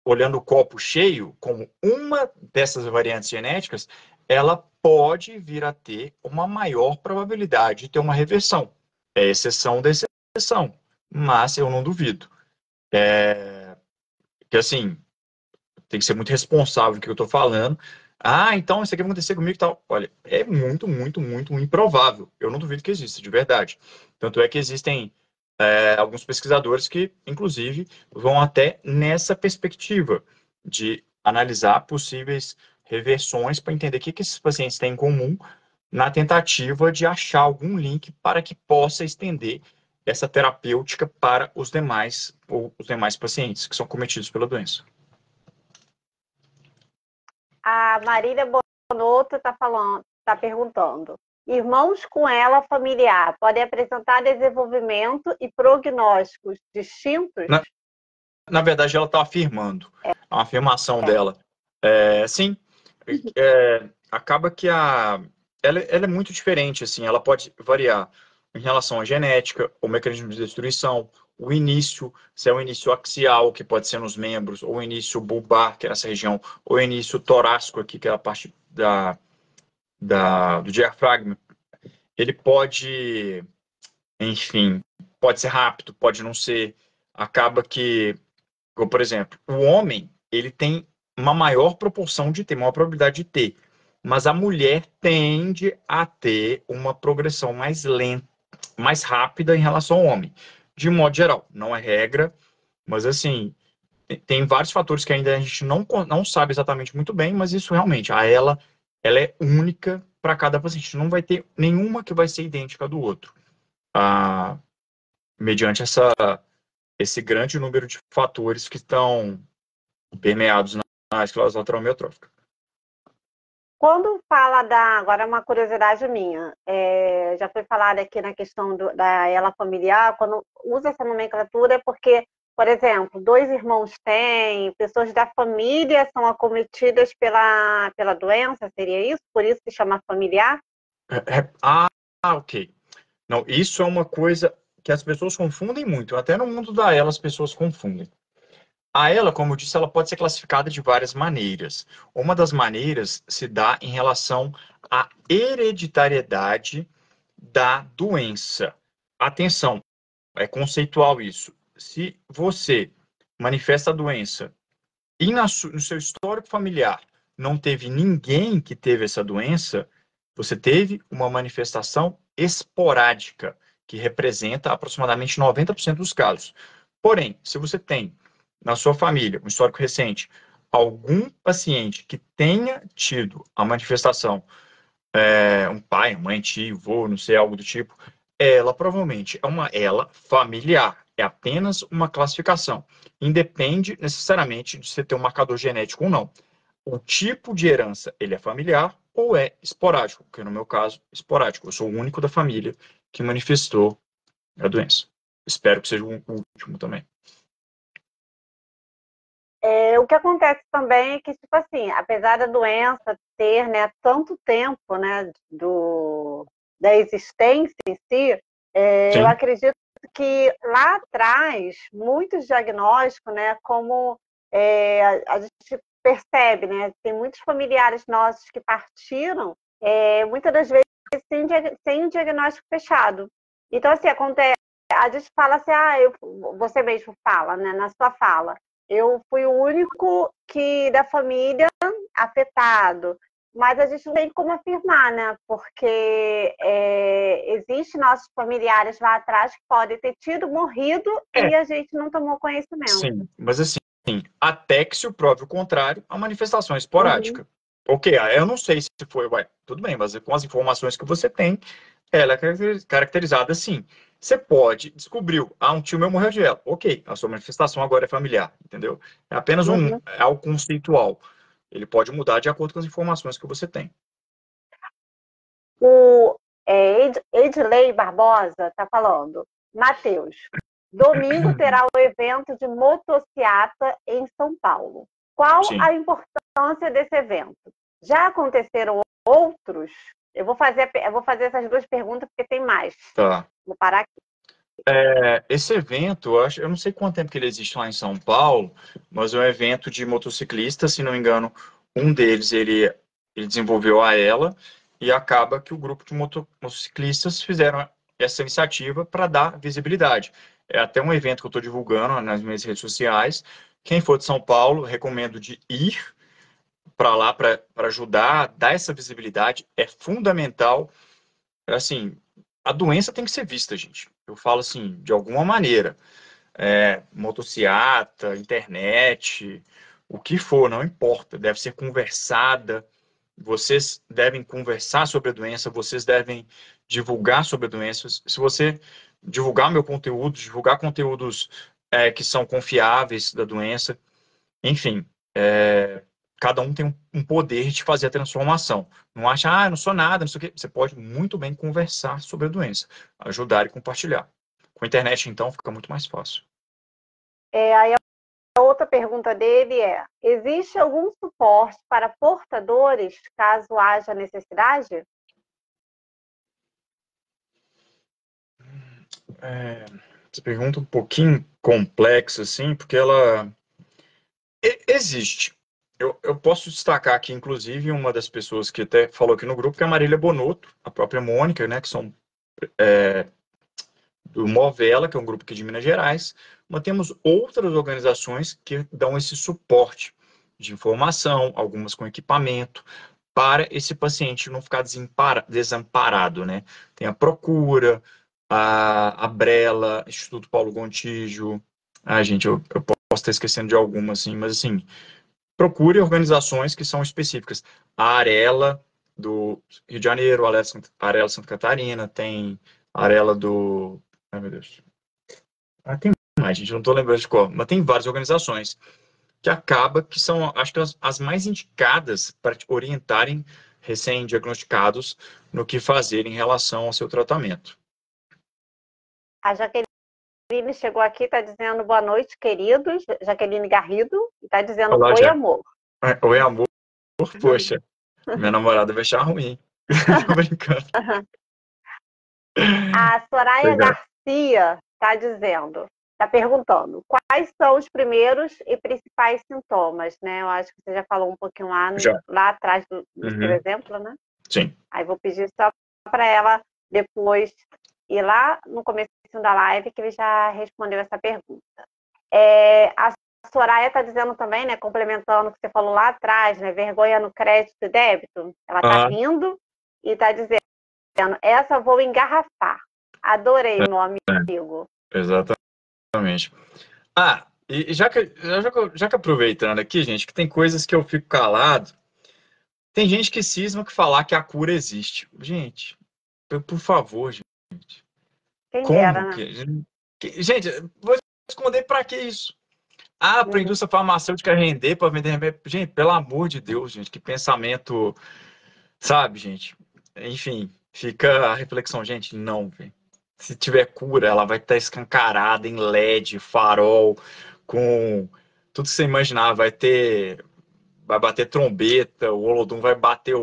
olhando o copo cheio como uma dessas variantes genéticas, ela pode vir a ter uma maior probabilidade de ter uma reversão. É exceção da exceção, mas eu não duvido. Que assim, tem que ser muito responsável no que eu estou falando. Ah, então isso aqui vai acontecer comigo e tal. Olha, é muito, muito, muito improvável. Eu não duvido que exista, de verdade. Tanto é que existem alguns pesquisadores que, inclusive, vão até nessa perspectiva de analisar possíveis reversões para entender o que esses pacientes têm em comum na tentativa de achar algum link para que possa estender essa terapêutica para os demais pacientes que são cometidos pela doença.
A Marília Bonotto está perguntando: irmãos com ela familiar podem apresentar desenvolvimento e prognósticos distintos?
Na verdade, ela está afirmando. É uma afirmação dela. Sim, acaba que ela é muito diferente, assim, ela pode variar em relação à genética, o mecanismo de destruição, o início, se é o início axial, que pode ser nos membros, ou o início bulbar, que é nessa região, ou o início torácico aqui, que é a parte do diafragma. Ele pode, enfim, pode ser rápido, pode não ser. Acaba que, por exemplo, o homem, ele tem uma maior proporção de ter, maior probabilidade de ter, mas a mulher tende a ter uma progressão mais lenta, mais rápida em relação ao homem, de modo geral. Não é regra, mas assim, tem vários fatores que ainda a gente não sabe exatamente muito bem, mas isso realmente, ela é única para cada paciente. Não vai ter nenhuma que vai ser idêntica do outro. Mediante esse grande número de fatores que estão permeados na esclerose lateral amiotrófica.
Quando fala agora é uma curiosidade minha, já foi falado aqui na questão da ela familiar, quando usa essa nomenclatura é porque, por exemplo, dois irmãos têm, pessoas da família são acometidas pela doença, seria isso? Por isso se chama familiar?
Ok. Não, isso é uma coisa que as pessoas confundem muito. Até no mundo da ela as pessoas confundem. A ela, como eu disse, ela pode ser classificada de várias maneiras. Uma das maneiras se dá em relação à hereditariedade da doença. Atenção, é conceitual isso. Se você manifesta a doença e no seu histórico familiar não teve ninguém que teve essa doença, você teve uma manifestação esporádica, que representa aproximadamente 90% dos casos. Porém, se você tem na sua família um histórico recente, algum paciente que tenha tido a manifestação, um pai, mãe, tio, avô, não sei, algo do tipo, ela provavelmente é uma ela familiar. É apenas uma classificação. Independe necessariamente de você ter um marcador genético ou não. O tipo de herança, ele é familiar ou é esporádico? Que no meu caso, esporádico. Eu sou o único da família que manifestou a doença. Espero que seja o último também.
O que acontece também é que, tipo assim, apesar da doença ter, né, tanto tempo, né, da existência em si, eu
Sim,
acredito que lá atrás, muitos diagnósticos, né, como a gente percebe, né, tem muitos familiares nossos que partiram, muitas das vezes sem diagnóstico fechado. Então, assim, acontece, a gente fala assim, você mesmo fala, né, na sua fala, eu fui o único da família afetado, mas a gente não tem como afirmar, né? Porque existem nossos familiares lá atrás que podem ter morrido
é,
e a gente não tomou conhecimento.
sim. Mas assim, até que se prove o contrário, a manifestação é
Uhum.
esporádica. Ok, eu não sei se foi, tudo bem, mas com as informações que você tem, ela é caracterizada assim. Você pode, descobriu, um tio meu morreu de ela. Ok, a sua manifestação agora é familiar, entendeu? É apenas
Uhum.
algo conceitual. Ele pode mudar de acordo com as informações que você tem.
O Edley Barbosa está falando. Matheus, domingo terá o evento de motociata em São Paulo. Qual
Sim,
a importância desse evento? Já aconteceram outros? Eu vou fazer essas duas perguntas porque tem mais.
tá.
Vou parar aqui.
Esse evento, eu não sei quanto tempo que ele existe lá em São Paulo, mas é um evento de motociclistas, se não me engano, um deles ele desenvolveu a ela e acaba que o grupo de motociclistas fizeram essa iniciativa para dar visibilidade. É até um evento que eu estou divulgando nas minhas redes sociais. Quem for de São Paulo, recomendo de ir para lá para ajudar a dar essa visibilidade. É fundamental. Assim, a doença tem que ser vista, gente. Eu falo assim, de alguma maneira. Motociata, internet, o que for, não importa. Deve ser conversada. Vocês devem conversar sobre a doença, vocês devem divulgar sobre a doença. Se você divulgar meu conteúdo, divulgar conteúdos que são confiáveis da doença, enfim, cada um tem um poder de fazer a transformação. Não acha, eu não sou nada, não sei o quê. Você pode muito bem conversar sobre a doença, ajudar e compartilhar. Com a internet, então, fica muito mais fácil.
Aí a outra pergunta dele é: existe algum suporte para portadores caso haja necessidade?
Essa pergunta é um pouquinho complexa, assim, porque ela existe. Eu posso destacar aqui, inclusive, uma das pessoas que até falou aqui no grupo, que é a Marília Bonotto, a própria Mônica, né, que são do Movela, que é um grupo aqui de Minas Gerais, mas temos outras organizações que dão esse suporte de informação, algumas com equipamento, para esse paciente não ficar desamparado, né? Tem a Procura, a Brela, Instituto Paulo Gontijo. Gente, eu posso estar esquecendo de alguma, assim, mas assim, procure organizações que são específicas. A Arela do Rio de Janeiro, a Arela Santa Catarina, tem a Arela do. Ai, meu Deus. Tem mais, gente, não estou lembrando de qual, mas tem várias organizações que acaba que são, acho que as mais indicadas para te orientarem recém-diagnosticados no que fazer em relação ao seu tratamento.
A Jaqueline chegou aqui, está dizendo boa noite, queridos. Jaqueline Garrido, está dizendo
Olá,
oi,
Jé.
amor.
Oi, amor. Poxa, minha namorada vai achar ruim. Tô brincando.
A Soraya
Obrigado.
Garcia está perguntando, quais são os primeiros e principais sintomas, né? Eu acho que você já falou um pouquinho lá atrás do seu exemplo, né?
Sim.
Aí vou pedir só para ela depois ir lá no começo da live, que ele já respondeu essa pergunta. A Soraya está dizendo também, né, complementando o que você falou lá atrás, né, vergonha no crédito e débito. Ela está rindo e está dizendo, essa eu vou engarrafar. Adorei, meu amigo.
Exatamente. E já que aproveitando aqui, gente, que tem coisas que eu fico calado, tem gente que cisma que falar que a cura existe. Gente, por favor, gente.
Quem
Como
dera, né?
Gente, vou esconder para que isso? Para a indústria farmacêutica render, para vender remédio. Gente, pelo amor de Deus, gente, que pensamento, sabe, gente? Enfim, fica a reflexão, gente, não, velho. Se tiver cura, ela vai estar escancarada em LED, farol, com tudo que você imaginar. Vai bater trombeta, o Olodum vai bater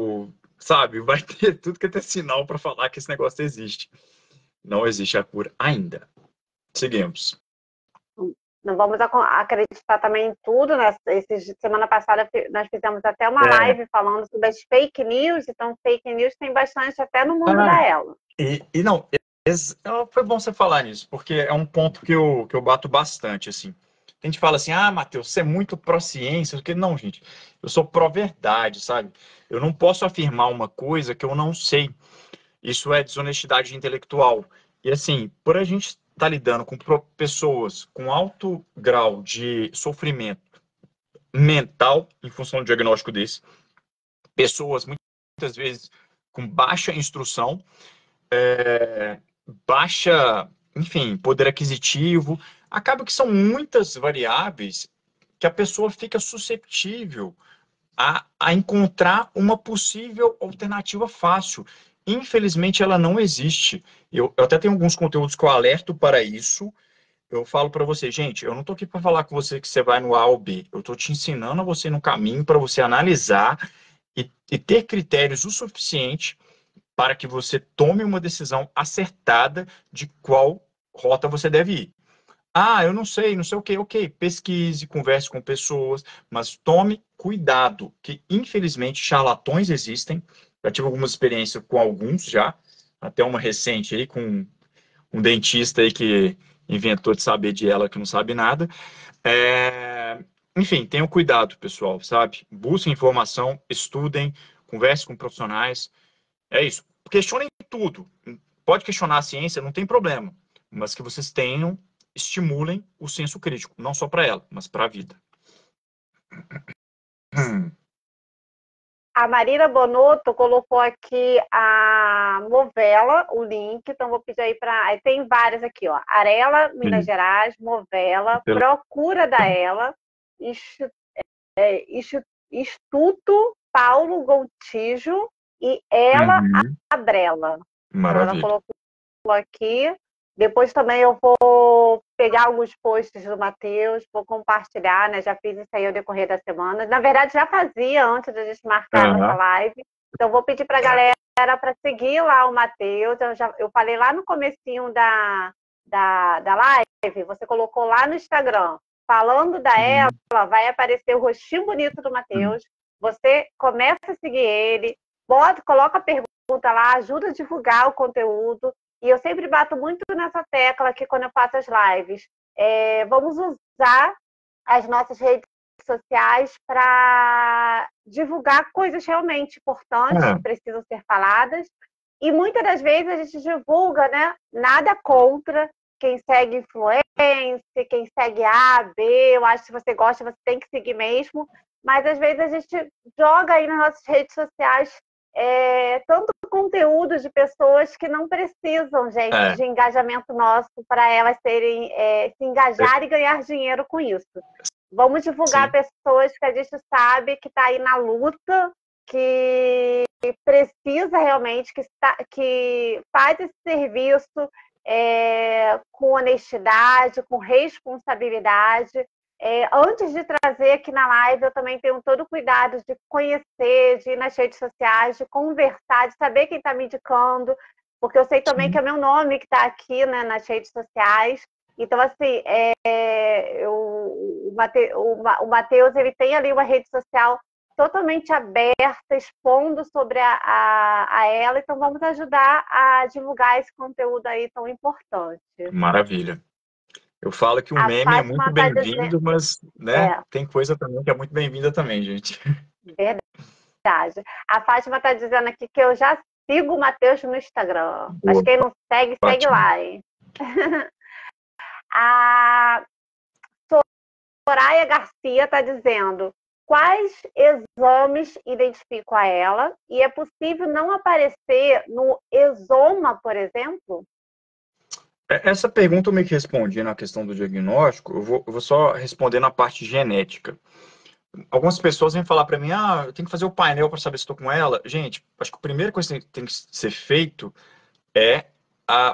sabe? Vai ter tudo que é ter sinal para falar que esse negócio existe. Não existe a cura ainda. Seguimos.
Não vamos acreditar também em tudo, né? Semana passada nós fizemos até uma live falando sobre as fake news, então fake news tem bastante até no mundo da Ela.
Foi bom você falar nisso, porque é um ponto que eu bato bastante, assim. A gente fala assim, Matheus, você é muito pró-ciência, porque não, gente, eu sou pró-verdade, sabe? Eu não posso afirmar uma coisa que eu não sei. Isso é desonestidade intelectual. E assim, por a gente estar lidando com pessoas com alto grau de sofrimento mental em função do diagnóstico desse, pessoas muitas vezes com baixa instrução, baixa, enfim, poder aquisitivo, acaba que são muitas variáveis que a pessoa fica susceptível a encontrar uma possível alternativa fácil. Infelizmente, ela não existe. Eu até tenho alguns conteúdos que eu alerto para isso. Eu falo para você, gente, eu não estou aqui para falar com você que você vai no A ou B. Eu estou te ensinando a você no caminho para você analisar e ter critérios o suficiente para que você tome uma decisão acertada de qual rota você deve ir. Eu não sei o que. Ok, pesquise, converse com pessoas, mas tome cuidado, que infelizmente charlatões existem. Já tive algumas experiências com alguns já, até uma recente aí com um dentista aí que inventou de saber de ela que não sabe nada. Enfim, tenham cuidado, pessoal, sabe? Busquem informação, estudem, converse com profissionais. É isso. Questionem tudo. Pode questionar a ciência, não tem problema. Mas que vocês estimulem o senso crítico, não só para ela, mas para a vida.
A Marina Bonotto colocou aqui a Movela, o link, então vou pedir aí para... Tem várias aqui, ó. Arela, Minas Gerais, Movela, Procura da Ela, Instituto Paulo Gontijo e Ela Abrela.
Maravilha.
Então, ela colocou aqui. Depois também eu vou pegar alguns posts do Matheus, vou compartilhar, né? Já fiz isso aí ao decorrer da semana. Na verdade, já fazia antes da gente marcar a nossa live. Então, vou pedir para a galera para seguir lá o Matheus. Eu falei lá no comecinho da live, você colocou lá no Instagram, falando da Ela, vai aparecer o rostinho bonito do Matheus. Você começa a seguir ele, coloca a pergunta lá, ajuda a divulgar o conteúdo. E eu sempre bato muito nessa tecla aqui quando eu faço as lives. Vamos usar as nossas redes sociais para divulgar coisas realmente importantes que precisam ser faladas. E muitas das vezes a gente divulga, né? Nada contra quem segue influência, quem segue A, B. Eu acho que se você gosta, você tem que seguir mesmo. Mas às vezes a gente joga aí nas nossas redes sociais tanto conteúdo de pessoas que não precisam, gente, de engajamento nosso para elas se engajarem e ganhar dinheiro com isso. Vamos divulgar pessoas que a gente sabe que está aí na luta que precisa realmente, que faz esse serviço com honestidade, com responsabilidade. Antes de trazer aqui na live, eu também tenho todo o cuidado de conhecer, de ir nas redes sociais, de conversar, de saber quem está me indicando, porque eu sei também que é meu nome que está aqui, né, nas redes sociais. Então, assim, o Matheus, ele tem ali uma rede social totalmente aberta, expondo sobre a ela, então vamos ajudar a divulgar esse conteúdo aí tão importante.
Maravilha. Eu falo que o meme é muito bem-vindo, mas né, tem coisa também que é muito bem-vinda também, gente.
Verdade. A Fátima está dizendo aqui que eu já sigo o Matheus no Instagram. Boa. Mas quem não segue,
Fátima.
segue lá, hein? A Soraya Garcia está dizendo: quais exames identificam a ela? E é possível não aparecer no exoma, por exemplo?
Essa pergunta eu meio que respondi na questão do diagnóstico. Eu vou só responder na parte genética. Algumas pessoas vêm falar para mim, eu tenho que fazer o painel para saber se estou com ela. Gente, acho que a primeira coisa que tem que ser feito é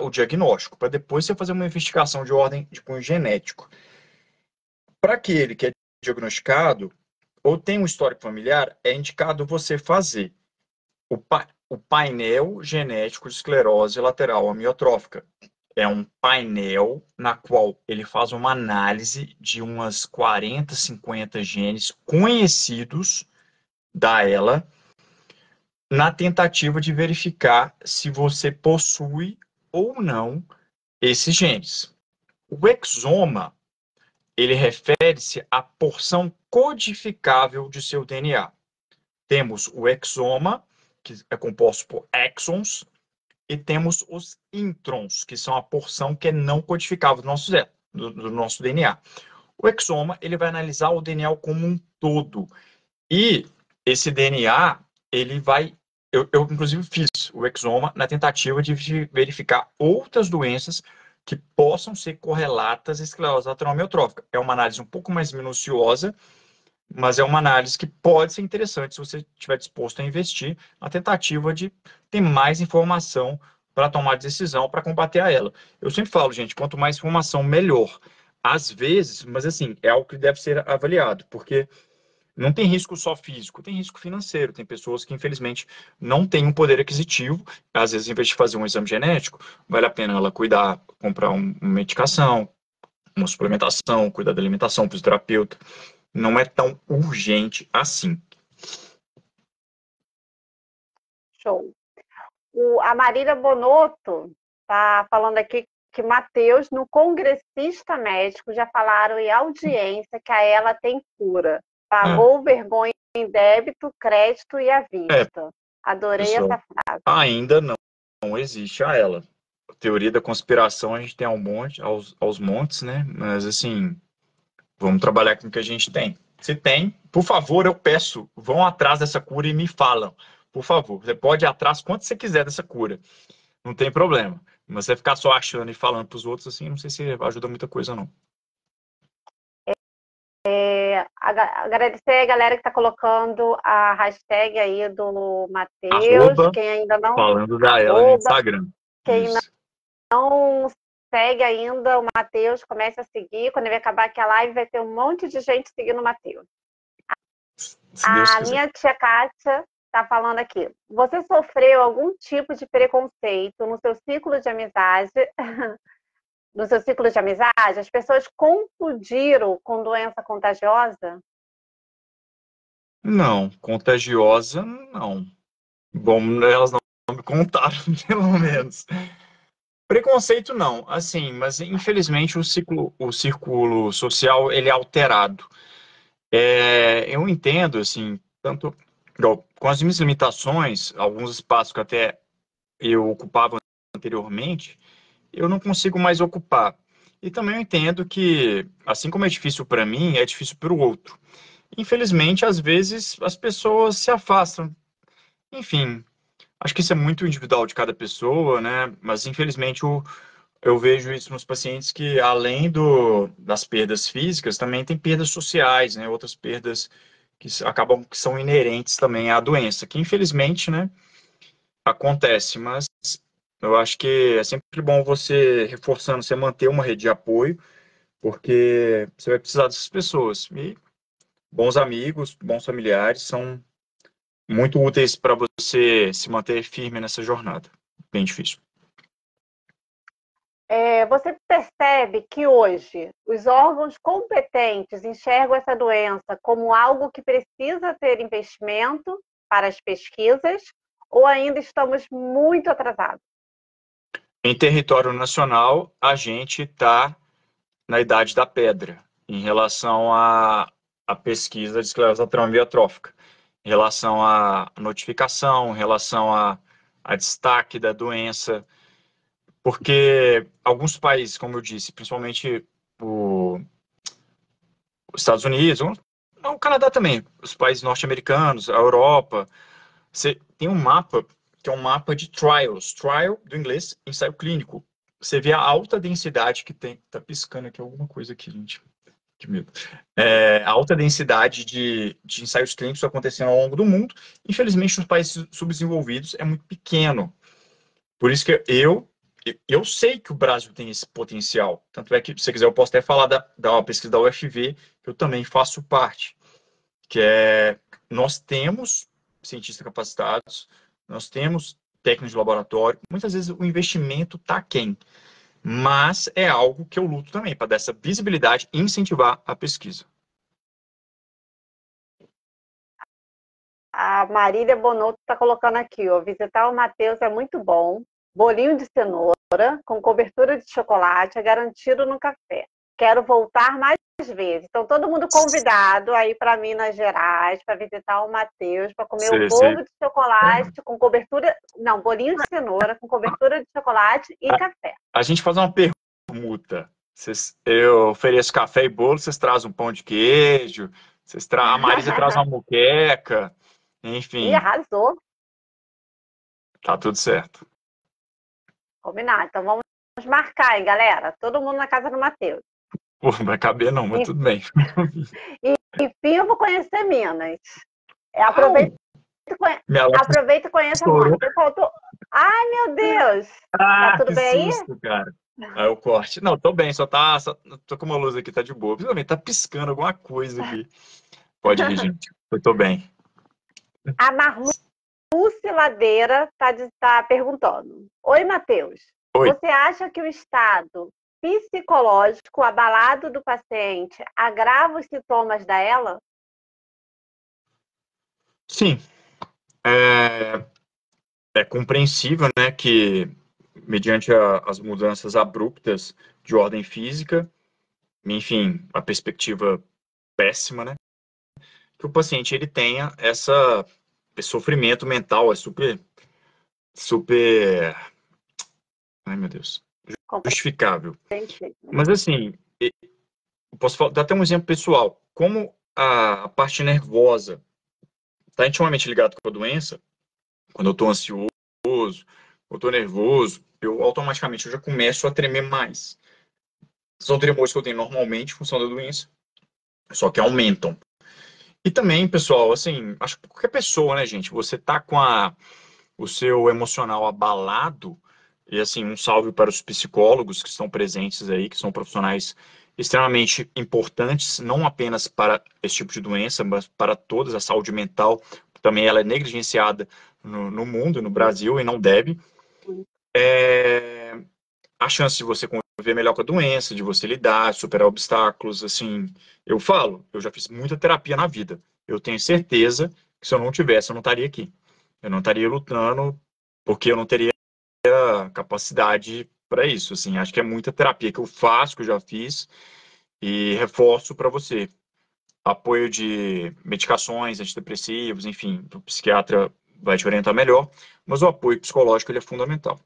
o diagnóstico, para depois você fazer uma investigação de ordem de cunho genético. Para aquele que é diagnosticado ou tem um histórico familiar, é indicado você fazer o painel genético de esclerose lateral amiotrófica. É um painel na qual ele faz uma análise de umas 40, 50 genes conhecidos da ela, na tentativa de verificar se você possui ou não esses genes. O exoma, ele refere-se à porção codificável de seu DNA. Temos o exoma, que é composto por exons, e temos os introns, que são a porção que é não codificável do nosso DNA. O exoma, ele vai analisar o DNA como um todo. E esse DNA, ele vai... Eu inclusive, fiz o exoma na tentativa de verificar outras doenças que possam ser correlatas à esclerose lateral amiotrófica. É uma análise um pouco mais minuciosa, mas é uma análise que pode ser interessante se você estiver disposto a investir na tentativa de ter mais informação para tomar decisão, para combater a ela. Eu sempre falo, gente, quanto mais informação, melhor. Às vezes, mas assim, é algo que deve ser avaliado, porque não tem risco só físico, tem risco financeiro. Tem pessoas que, infelizmente, não têm um poder aquisitivo. Às vezes, em vez de fazer um exame genético, vale a pena ela cuidar, comprar uma medicação, uma suplementação, cuidar da alimentação, fisioterapeuta. Não é tão urgente assim.
Show. A Marília Bonotto está falando aqui que Matheus, no congressista médico, já falaram em audiência que a ela tem cura. Pagou vergonha em débito, crédito e à vista. Adorei
pessoal,
essa frase.
Ainda não existe a ela. A teoria da conspiração a gente tem aos montes, né? Mas assim, vamos trabalhar com o que a gente tem. Se tem, por favor, eu peço, vão atrás dessa cura e me falam. Por favor, você pode ir atrás quanto você quiser dessa cura. Não tem problema. Mas você ficar só achando e falando para os outros, assim, não sei se ajuda muita coisa, não.
Agradecer a galera que está colocando a hashtag aí do Matheus. Quem ainda não...
Falando da ela no Instagram.
Quem não segue ainda o Matheus, comece a seguir. Quando ele acabar aqui a live, vai ter um monte de gente seguindo o Matheus. A minha tia Kátia está falando aqui. Você sofreu algum tipo de preconceito no seu ciclo de amizade? No seu ciclo de amizade, as pessoas confundiram com doença contagiosa?
Não, contagiosa não. Bom, elas não me contaram, pelo menos. Preconceito não, assim, mas infelizmente o círculo social ele é alterado. Eu entendo, assim, tanto com as minhas limitações, alguns espaços que até eu ocupava anteriormente, eu não consigo mais ocupar. E também eu entendo que, assim como é difícil para mim, é difícil para o outro. Infelizmente, às vezes, as pessoas se afastam. Enfim, acho que isso é muito individual de cada pessoa, né? Mas, infelizmente, eu vejo isso nos pacientes que, além das perdas físicas, também tem perdas sociais, né? Outras perdas que acabam que são inerentes também à doença, que infelizmente, né, acontece, mas eu acho que é sempre bom você reforçando, você manter uma rede de apoio, porque você vai precisar dessas pessoas. E bons amigos, bons familiares são muito úteis para você se manter firme nessa jornada. Bem difícil.
Você percebe que hoje os órgãos competentes enxergam essa doença como algo que precisa ter investimento para as pesquisas ou ainda estamos muito atrasados?
Em território nacional, a gente está na idade da pedra em relação à pesquisa de esclerose lateral amiotrófica, em relação à notificação, em relação a destaque da doença, porque alguns países, como eu disse, principalmente os Estados Unidos, o Canadá também, os países norte-americanos, a Europa, você tem um mapa que é um mapa de trials, trial do inglês, ensaio clínico. Você vê a alta densidade que tem. Tá piscando aqui alguma coisa aqui, gente. Que medo. A alta densidade de ensaios clínicos acontecendo ao longo do mundo. Infelizmente, nos países subdesenvolvidos é muito pequeno. Por isso que eu sei que o Brasil tem esse potencial. Tanto é que, se você quiser, eu posso até falar da pesquisa da UFV, que eu também faço parte, que é, nós temos cientistas capacitados, nós temos técnicos de laboratório, muitas vezes o investimento está aquém, mas é algo que eu luto também, para dar essa visibilidade e incentivar a pesquisa.
A Marília Bonotto está colocando aqui, ó, visitar o Matheus é muito bom, bolinho de cenoura com cobertura de chocolate é garantido no café. Quero voltar mais vezes. Então, todo mundo convidado aí para Minas Gerais, para visitar o Matheus, para comer o bolo de chocolate com cobertura... Não, bolinho de cenoura com cobertura de chocolate e café.
A gente faz uma permuta. Eu ofereço café e bolo, vocês trazem um pão de queijo, a Marisa traz uma moqueca, enfim.
Ih, arrasou.
Tá tudo certo.
Combinado. Então, vamos marcar, hein, galera? Todo mundo na casa do Matheus.
Pô, não vai caber não, mas tudo bem.
Enfim, eu vou conhecer Minas. Aproveita e conheça muito. Ai, meu Deus! Tá tudo bem aí?
Susto, cara. Aí o corte. Não, tô bem, tô com uma luz aqui, tá de boa. Principalmente tá piscando alguma coisa aqui. Pode ir, gente. Eu tô bem.
A Marluce Ladeira tá perguntando. Oi, Matheus.
Oi.
Você acha que o estado psicológico abalado do paciente agrava os sintomas da ELA?
Sim. É compreensível, né, que mediante as mudanças abruptas de ordem física, enfim, a perspectiva péssima, né, que o paciente ele tenha esse sofrimento mental, é super, ai meu Deus, justificável. Mas assim, eu posso dar até um exemplo pessoal. Como a parte nervosa está intimamente ligada com a doença, quando eu estou ansioso, eu estou nervoso, eu automaticamente já começo a tremer mais. São tremores que eu tenho normalmente em função da doença, só que aumentam. E também, pessoal, assim, acho que qualquer pessoa, né, gente, você tá com o seu emocional abalado, e assim, um salve para os psicólogos que estão presentes aí, que são profissionais extremamente importantes, não apenas para esse tipo de doença, mas para toda a saúde mental, também ela é negligenciada no mundo, no Brasil, e não deve. A chance de você conviver melhor com a doença, de você lidar, superar obstáculos, assim, eu já fiz muita terapia na vida. Eu tenho certeza que se eu não tivesse, eu não estaria aqui. Eu não estaria lutando porque eu não teria capacidade para isso, assim. Acho que é muita terapia que eu faço, que eu já fiz e reforço para você. Apoio de medicações, antidepressivos, enfim, o psiquiatra vai te orientar melhor, mas o apoio psicológico ele é fundamental.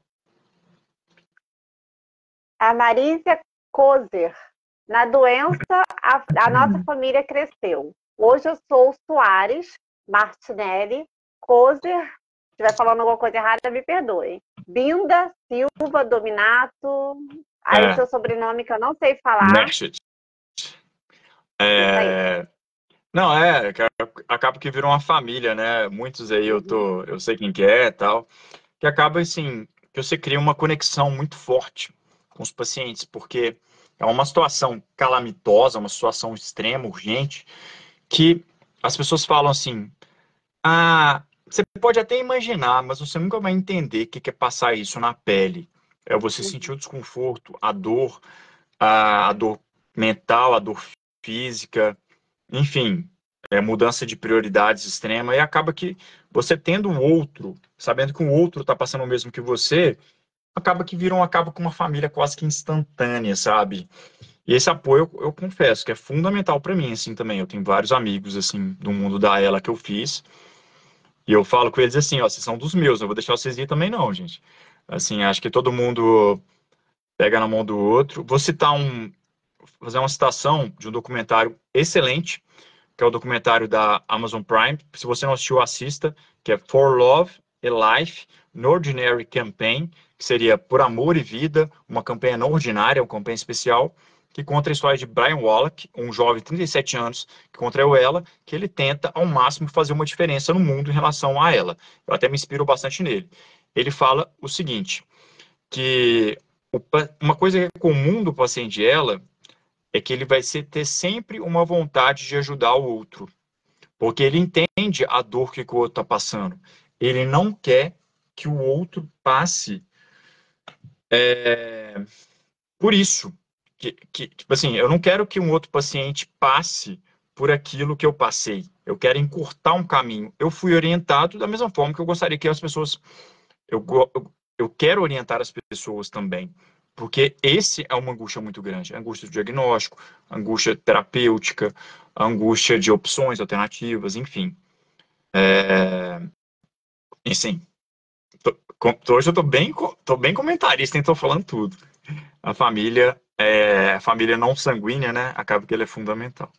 A Marísia Kozer. Na doença, a nossa família cresceu. Hoje eu sou Soares Martinelli Kozer. Se estiver falando alguma coisa errada, me perdoe. Binda Silva Dominato. Aí seu sobrenome que eu não sei falar.
Merchant. Não, cara, acaba que virou uma família, né? Muitos aí
Uhum.
eu sei quem que é, tal, que acaba assim, que você cria uma conexão muito forte com os pacientes, porque é uma situação calamitosa, uma situação extrema, urgente, que as pessoas falam assim: "Ah, você pode até imaginar, mas você nunca vai entender o que que é passar isso na pele. É você sentir
Uhum.
o desconforto, a dor mental, a dor física, enfim, mudança de prioridades extrema, e acaba que você tendo o outro, sabendo que o outro está passando o mesmo que você, acaba com uma família quase que instantânea, sabe? E esse apoio, eu confesso, que é fundamental para mim, assim, também. Eu tenho vários amigos, assim, do mundo da ela que eu fiz, e eu falo com eles assim, ó, vocês são dos meus, não vou deixar vocês ir também não, gente. Assim, acho que todo mundo pega na mão do outro. Fazer uma citação de um documentário excelente, que é o documentário da Amazon Prime. Se você não assistiu, assista, que é For Love a Life, No Ordinary Campaign, que seria Por Amor e Vida, uma campanha não ordinária, uma campanha especial, que conta a história de Brian Wallach, um jovem de 37 anos, que contraiu ela, que ele tenta ao máximo fazer uma diferença no mundo em relação a ela. Eu até me inspiro bastante nele. Ele fala o seguinte, que uma coisa que é comum do paciente ela é que ele vai ter sempre uma vontade de ajudar o outro. Porque ele entende a dor que o outro está passando. Ele não quer que o outro passe por isso. Tipo assim, eu não quero que um outro paciente passe por aquilo que eu passei. Eu quero encurtar um caminho. Eu fui orientado da mesma forma que eu gostaria que as pessoas. Eu quero orientar as pessoas também. Porque esse é uma angústia muito grande. A angústia do diagnóstico, a angústia terapêutica, a angústia de opções alternativas, enfim. E sim, hoje eu tô bem comentarista, então tô falando tudo. A família não sanguínea, né? Acaba que ele é fundamental.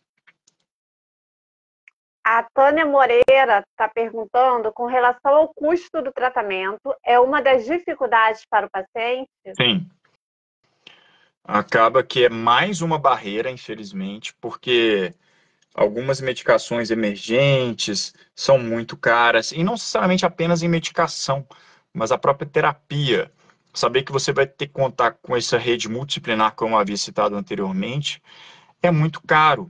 A Tânia Moreira está perguntando com relação ao custo do tratamento, é uma das dificuldades para o paciente?
Sim, acaba que é mais uma barreira, infelizmente, porque algumas medicações emergentes são muito caras, e não necessariamente apenas em medicação, mas a própria terapia. Saber que você vai ter que contar com essa rede multidisciplinar, como eu havia citado anteriormente, é muito caro.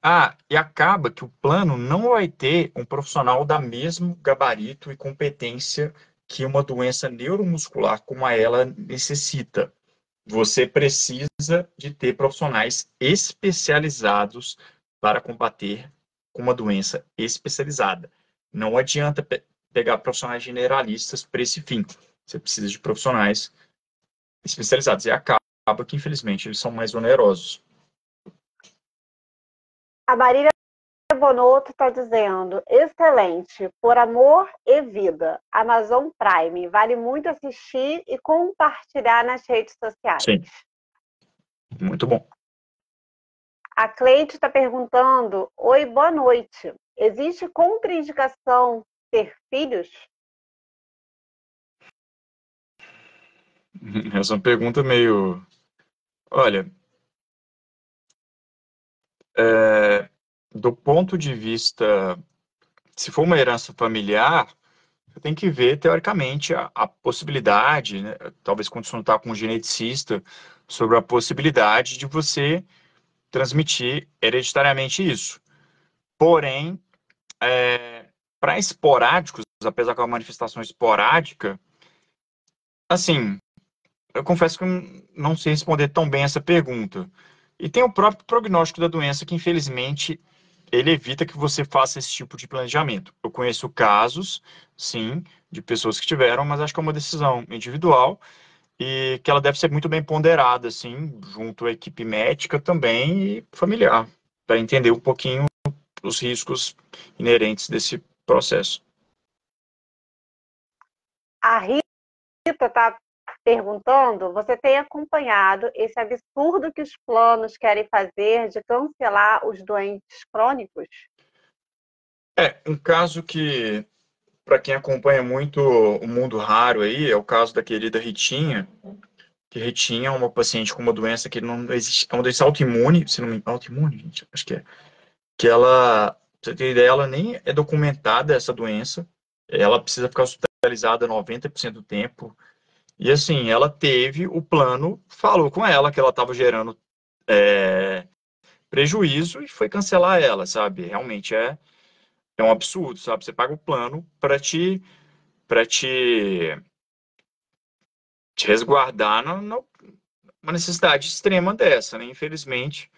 Ah, e acaba que o plano não vai ter um profissional da mesmo gabarito e competência que uma doença neuromuscular como a ela necessita. Você precisa de ter profissionais especializados para combater com uma doença especializada. Não adianta pegar profissionais generalistas para esse fim. Você precisa de profissionais especializados. E acaba que, infelizmente, eles são mais onerosos.
A Marília Bonotto está dizendo, excelente, por amor e vida. Amazon Prime, vale muito assistir e compartilhar nas redes sociais.
Sim, muito bom.
A Cleide está perguntando, oi, boa noite. Existe contraindicação ter filhos?
Essa é uma pergunta meio. Olha, é, do ponto de vista, se for uma herança familiar, você tem que ver, teoricamente, a possibilidade, né, talvez consultar com um geneticista sobre a possibilidade de você transmitir hereditariamente isso. Porém, para esporádicos, apesar que é uma manifestação esporádica, assim, eu confesso que eu não sei responder tão bem essa pergunta. E tem o próprio prognóstico da doença, que infelizmente ele evita que você faça esse tipo de planejamento. Eu conheço casos, sim, de pessoas que tiveram, mas acho que é uma decisão individual e que ela deve ser muito bem ponderada, assim, junto à equipe médica também e familiar, para entender um pouquinho os riscos inerentes desse processo.
A Rita está perguntando, você tem acompanhado esse absurdo que os planos querem fazer de cancelar os doentes crônicos?
Um caso que, para quem acompanha muito o mundo raro aí, é o caso da querida Ritinha, que Ritinha é uma paciente com uma doença que não existe, é uma doença autoimune, se não me autoimune, gente, acho que é. que ela, pra você ter ideia, ela nem é documentada essa doença, ela precisa ficar hospitalizada 90% do tempo, e assim, ela teve, o plano falou com ela que ela estava gerando prejuízo e foi cancelar ela, sabe? Realmente é um absurdo, sabe? Você paga o plano para te resguardar numa necessidade extrema dessa, né? Infelizmente,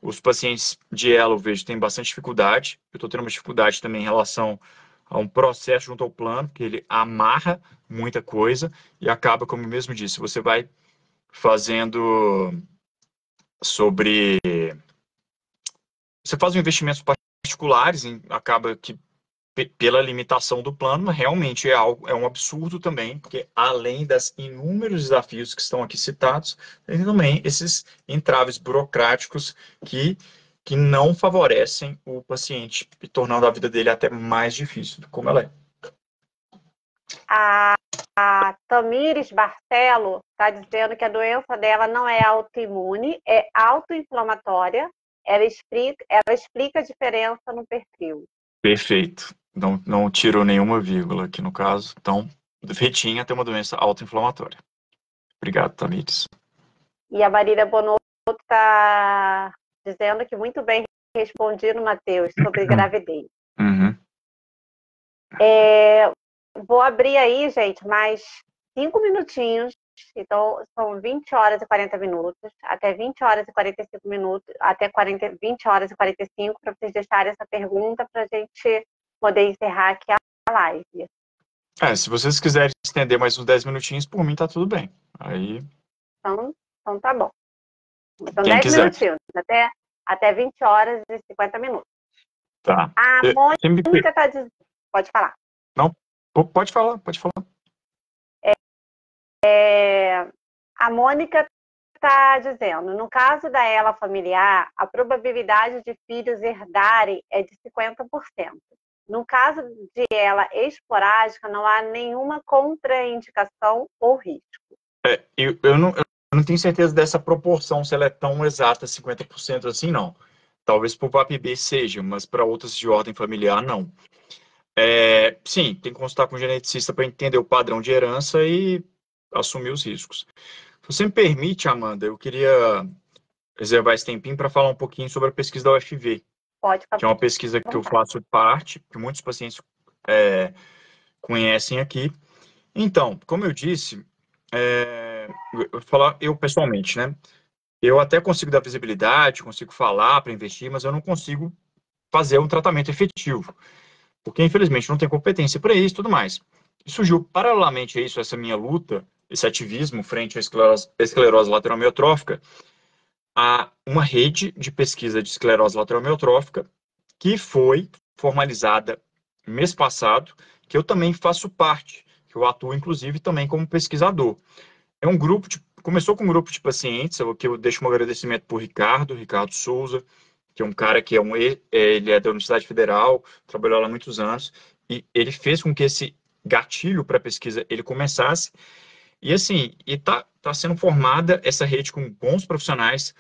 os pacientes de ela, eu vejo, têm bastante dificuldade. Eu estou tendo uma dificuldade também em relação a um processo junto ao plano, que ele amarra muita coisa e acaba, como eu mesmo disse, você vai fazendo sobre. Você faz investimentos particulares, acaba que pela limitação do plano, realmente é um absurdo também, porque além das inúmeros desafios que estão aqui citados, tem também esses entraves burocráticos que não favorecem o paciente, e tornando a vida dele até mais difícil do como ela é.
A Tamires Barcelo está dizendo que a doença dela não é autoimune, é autoinflamatória. Ela explica a diferença no perfil.
Perfeito. Não tirou nenhuma vírgula aqui no caso. Então, Retinha tem uma doença autoinflamatória. Obrigado, Tamires.
E a Marília Bonotto está dizendo que muito bem respondido, Matheus, sobre gravidez.
Uhum.
Vou abrir aí, gente, mais 5 minutinhos. Então, são 20 horas e 40 minutos, até 20 horas e 45 minutos, até 20 horas e 45, para vocês deixarem essa pergunta para a gente poder encerrar aqui a live.
Se vocês quiserem estender mais uns 10 minutinhos, por mim tá tudo bem. Aí,
Então tá bom. São
quem
10
quiser.
minutinhos, até 20 horas e 50 minutos.
Tá.
A
Você me
Mônica está dizendo. Pode falar.
Não, pode falar, pode falar.
A Mônica está dizendo, no caso da ela familiar, a probabilidade de filhos herdarem é de 50%. No caso de ela esporádica, não há nenhuma contraindicação ou risco.
Eu não tenho certeza dessa proporção, se ela é tão exata, 50% assim, não. Talvez para o PAP-B seja, mas para outras de ordem familiar, não. Sim, tem que consultar com o geneticista para entender o padrão de herança e assumir os riscos. Se você me permite, Amanda, eu queria reservar esse tempinho para falar um pouquinho sobre a pesquisa da UFV,
Pode
que é uma pesquisa que eu faço parte, que muitos pacientes conhecem aqui. Então, como eu disse, eu vou falar eu pessoalmente, né? Eu até consigo dar visibilidade, consigo falar para investir, mas eu não consigo fazer um tratamento efetivo, porque infelizmente não tenho competência para isso e tudo mais. E surgiu paralelamente a isso, essa minha luta, esse ativismo frente à esclerose lateral amiotrófica, a uma rede de pesquisa de esclerose lateral amiotrófica que foi formalizada mês passado, que eu também faço parte, que eu atuo inclusive também como pesquisador. É um grupo começou com um grupo de pacientes, que eu deixo um agradecimento para o Ricardo Souza, que é um cara que ele é da Universidade Federal, trabalhou lá há muitos anos, e ele fez com que esse gatilho para a pesquisa ele começasse. E assim, tá sendo formada essa rede com bons profissionais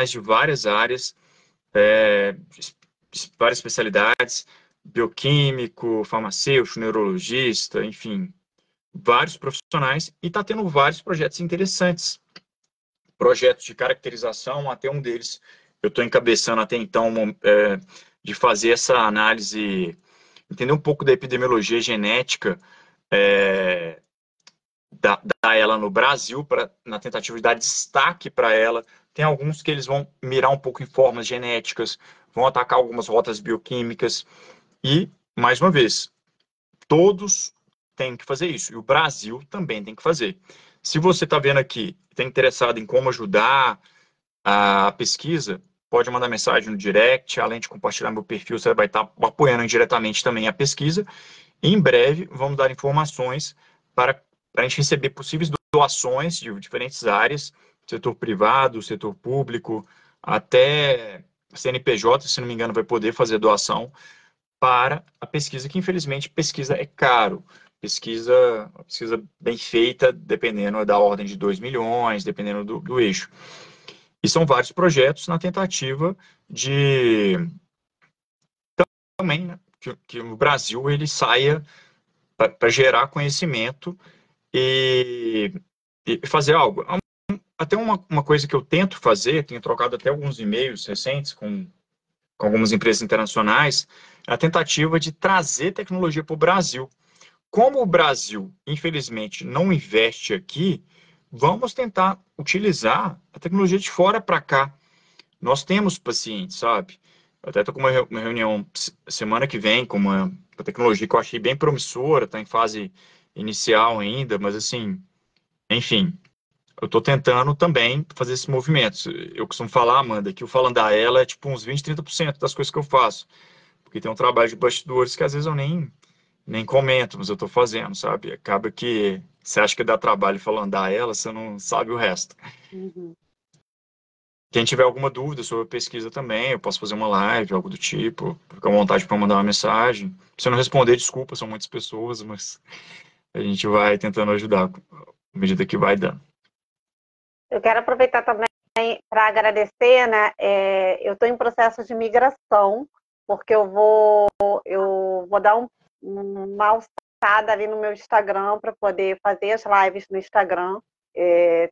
de várias áreas, é, várias especialidades, bioquímico, farmacêutico, neurologista, enfim, vários profissionais, e está tendo vários projetos interessantes. Projetos de caracterização, até um deles eu estou encabeçando até então, de fazer essa análise, entender um pouco da epidemiologia genética da ela no Brasil, na tentativa de dar destaque para ela. Tem alguns que eles vão mirar um pouco em formas genéticas, vão atacar algumas rotas bioquímicas, e, mais uma vez, todos têm que fazer isso, e o Brasil também tem que fazer. Se você está vendo aqui, está interessado em como ajudar a pesquisa, pode mandar mensagem no direct, além de compartilhar meu perfil, você vai estar apoiando indiretamente também a pesquisa. E em breve, vamos dar informações para a gente receber possíveis doações de diferentes áreas, setor privado, setor público, até CNPJ, se não me engano, vai poder fazer doação para a pesquisa, que infelizmente pesquisa é caro. Pesquisa bem feita, dependendo da ordem de 2 milhões, dependendo do eixo. E são vários projetos na tentativa de também, né, que o Brasil ele saia para gerar conhecimento e, e fazer algo. Até uma coisa que eu tento fazer, tenho trocado até alguns e-mails recentes com algumas empresas internacionais, é a tentativa de trazer tecnologia para o Brasil. Como o Brasil, infelizmente, não investe aqui, vamos tentar utilizar a tecnologia de fora para cá. Nós temos pacientes, sabe? Eu até estou com uma reunião semana que vem com uma tecnologia que eu achei bem promissora, está em fase inicial ainda, mas assim, enfim, eu estou tentando também fazer esses movimentos. Eu costumo falar, Amanda, que o Falando a Ela é tipo uns 20, 30% das coisas que eu faço, porque tem um trabalho de bastidores que às vezes eu nem comento, mas eu estou fazendo, sabe? Acaba que você acha que dá trabalho falando a ela, você não sabe o resto.
Uhum.
Quem tiver alguma dúvida sobre a pesquisa também, eu posso fazer uma live, algo do tipo. Fica à vontade para mandar uma mensagem. Se eu não responder, desculpa, são muitas pessoas, mas a gente vai tentando ajudar à medida que vai dando.
Eu quero aproveitar também para agradecer, né? Eu estou em processo de migração, porque eu vou dar uma alçada ali no meu Instagram para poder fazer as lives no Instagram.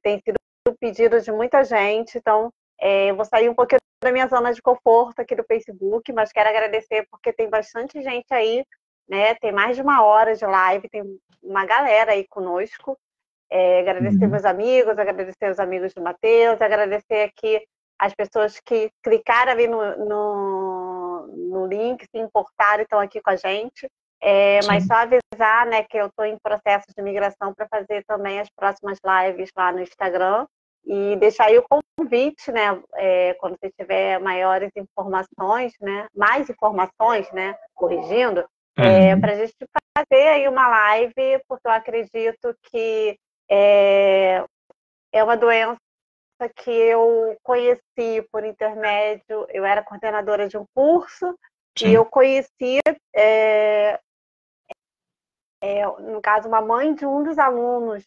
Tem sido um pedido de muita gente, então eu vou sair um pouquinho da minha zona de conforto aqui do Facebook, mas quero agradecer porque tem bastante gente aí, né? Tem mais de 1 hora de live, tem uma galera aí conosco. Agradecer
Uhum.
meus amigos, agradecer os amigos do Matheus, agradecer aqui as pessoas que clicaram ali no link, se importaram e estão aqui com a gente. Mas
Sim.
só avisar, né, que eu estou em processo de migração para fazer também as próximas lives lá no Instagram e deixar aí o convite, né, quando você tiver maiores informações, né, mais informações, né, corrigindo,
Uhum.
para a gente fazer aí uma live, porque eu acredito que é uma doença que eu conheci por intermédio, eu era coordenadora de um curso e
Sim.
eu conheci, no caso, uma mãe de um dos alunos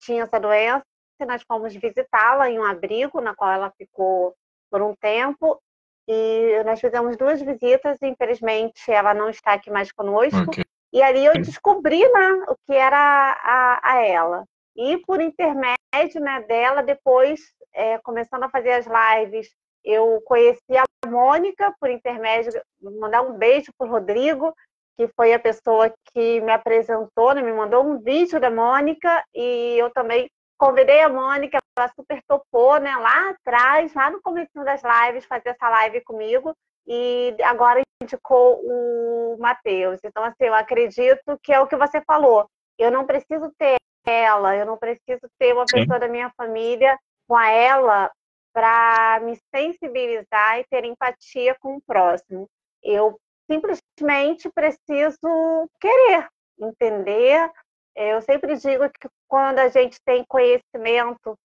tinha essa doença e nós fomos visitá-la em um abrigo, na qual ela ficou por um tempo e nós fizemos 2 visitas e infelizmente ela não está aqui mais conosco.
Ok.
E ali eu descobri, né, o que era a ela. E por intermédio, né, dela, depois, começando a fazer as lives, eu conheci a Mônica por intermédio, mandar um beijo para o Rodrigo, que foi a pessoa que me apresentou, né, me mandou um vídeo da Mônica, e eu também convidei a Mônica, ela super topou, né, lá atrás, lá no começo das lives, fazer essa live comigo, e agora indicou o Matheus. Então, assim, eu acredito que é o que você falou. Eu não preciso ter ela, eu não preciso ter uma
Sim.
pessoa da minha família com a ela para me sensibilizar e ter empatia com o próximo. Eu simplesmente preciso querer, entender. Eu sempre digo que quando a gente tem conhecimento,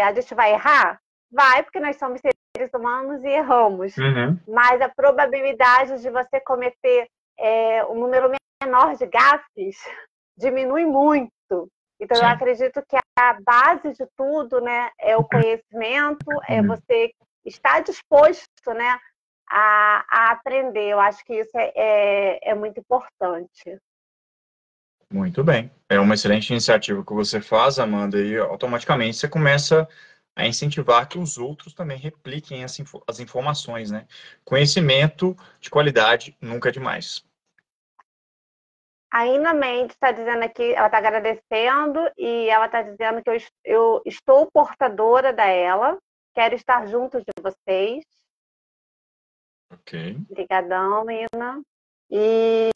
a gente vai errar? Vai, porque nós somos seres humanos e erramos.
Uhum.
Mas a probabilidade de você cometer um número menor de gafes diminui muito. Então, eu
Sim.
acredito que a base de tudo, né, é o conhecimento, é
Uhum.
você estar disposto, né, a aprender. Eu acho que isso é muito importante.
Muito bem. É uma excelente iniciativa que você faz, Amanda, e automaticamente você começa a incentivar que os outros também repliquem as informações, né? Conhecimento de qualidade nunca é demais.
A Ina Mendes está dizendo aqui, ela está agradecendo e ela está dizendo que eu estou portadora dela, quero estar junto de vocês.
Ok.
Obrigadão, Ina. E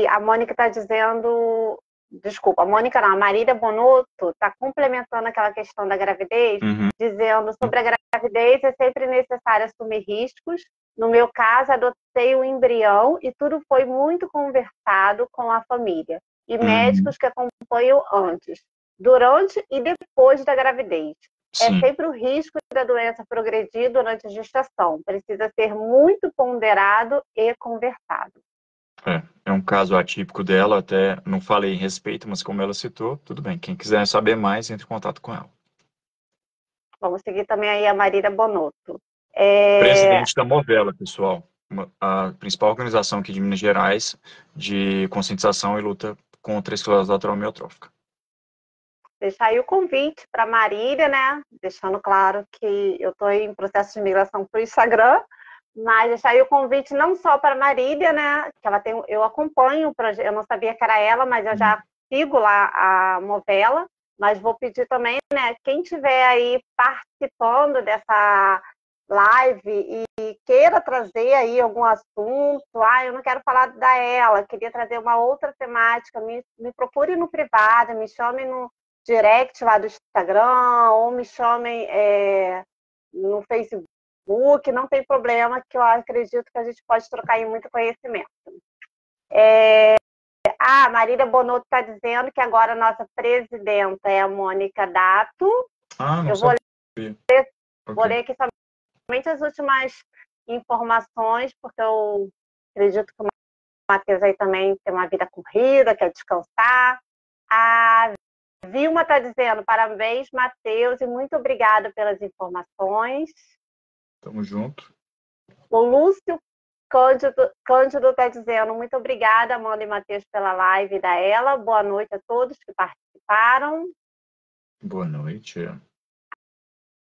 a Mônica está dizendo, desculpa, a Mônica não, a Marília Bonotto está complementando aquela questão da gravidez,
Uhum.
dizendo sobre a gravidez é sempre necessário assumir riscos. No meu caso, adotei um embrião e tudo foi muito conversado com a família e
Uhum.
médicos que acompanham antes, durante e depois da gravidez. É
Sim.
sempre o risco da doença progredir durante a gestação. Precisa ser muito ponderado e conversado.
É um caso atípico dela, até não falei em respeito, mas como ela citou, tudo bem. Quem quiser saber mais, entre em contato com ela.
Vamos seguir também aí a Marília Bonotto. É,
Presidente da Movela, pessoal. a principal organização aqui de Minas Gerais de conscientização e luta contra a esclerose lateral amiotrófica.
Deixar aí o convite para a Marília, né? Deixando claro que eu estou em processo de migração para o Instagram, mas deixar aí o convite não só para a Marília, né? Que ela tem, eu acompanho o projeto, eu não sabia que era ela, mas eu já sigo lá a Movela, mas vou pedir também, né? Quem tiver aí participando dessa live e queira trazer aí algum assunto, eu não quero falar da ela, queria trazer uma outra temática, me procure no privado, me chame no direct lá do Instagram, ou me chamem no Facebook, não tem problema, que eu acredito que a gente pode trocar aí muito conhecimento. A Marília Bonotto está dizendo que agora a nossa presidenta é a Mônica Dato.
Não
eu vou ler aqui somente as últimas informações, porque eu acredito que o Matheus aí também tem uma vida corrida, quer descansar. A Vilma está dizendo, parabéns, Matheus, e muito obrigada pelas informações.
Tamo junto.
O Lúcio Cândido está dizendo, muito obrigada, Amanda e Matheus, pela live da ela. Boa noite a todos que participaram.
Boa noite.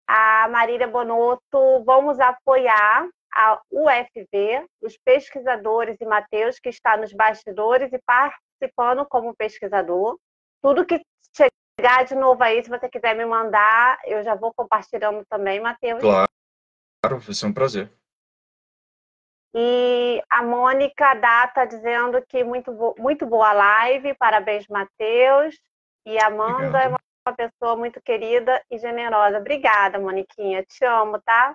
A Marília Bonotto, vamos apoiar a UFV, os pesquisadores e Matheus, que está nos bastidores e participando como pesquisador. Tudo que chegar de novo aí, se você quiser me mandar, eu já vou compartilhando também, Matheus.
Claro, vai ser um prazer.
E a Mônica Data dizendo que muito boa a live, parabéns, Matheus. E a Amanda
Obrigado.
é uma pessoa muito querida e generosa. Obrigada, Moniquinha, te amo, tá?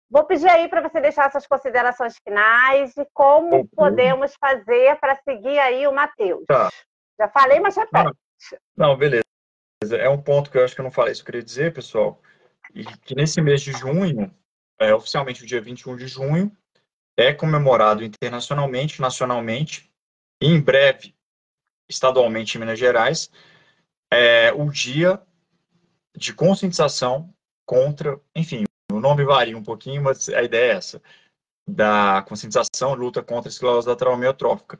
Vou pedir aí para você deixar suas considerações finais e como podemos fazer para seguir aí o Matheus.
Tá.
Já falei, mas repete.
Não, beleza. É um ponto que eu acho que eu não falei, isso eu queria dizer, pessoal, e que nesse mês de junho, oficialmente o dia 21 de junho, é comemorado internacionalmente, nacionalmente, e em breve, estadualmente em Minas Gerais, o dia de conscientização contra, enfim, o nome varia um pouquinho, mas a ideia é essa, da conscientização e luta contra a esclerose lateral amiotrófica.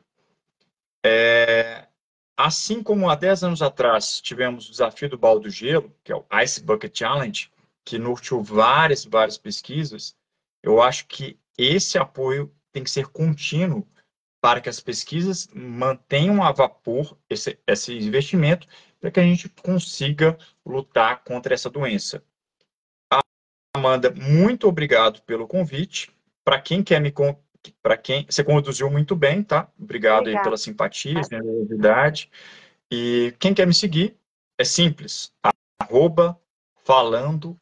Assim como há 10 anos atrás tivemos o desafio do balde do gelo, que é o Ice Bucket Challenge, que norteou várias pesquisas, eu acho que esse apoio tem que ser contínuo para que as pesquisas mantenham a vapor esse investimento, para que a gente consiga lutar contra essa doença. Amanda, muito obrigado pelo convite. Para quem você conduziu muito bem, tá? Obrigado aí pela simpatia, generosidade. E quem quer me seguir, é simples, @falando_da_ela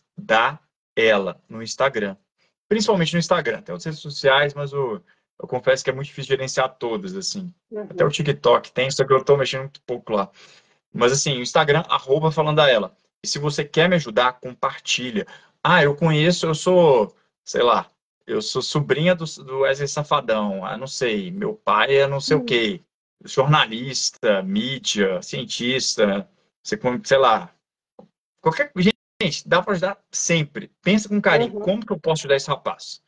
no Instagram. Principalmente no Instagram, tem outras redes sociais, mas eu confesso que é muito difícil gerenciar todas, assim. Até o TikTok tem, só que eu estou mexendo muito pouco lá. Mas assim, o Instagram, @falando_da_ela. E se você quer me ajudar, compartilha. Eu sou, sei lá, eu sou sobrinha do Wesley Safadão. Não sei, meu pai é não sei o quê. Jornalista, mídia, cientista, sei lá. Gente, dá para ajudar sempre. Pensa com carinho, como que eu posso ajudar esse rapaz?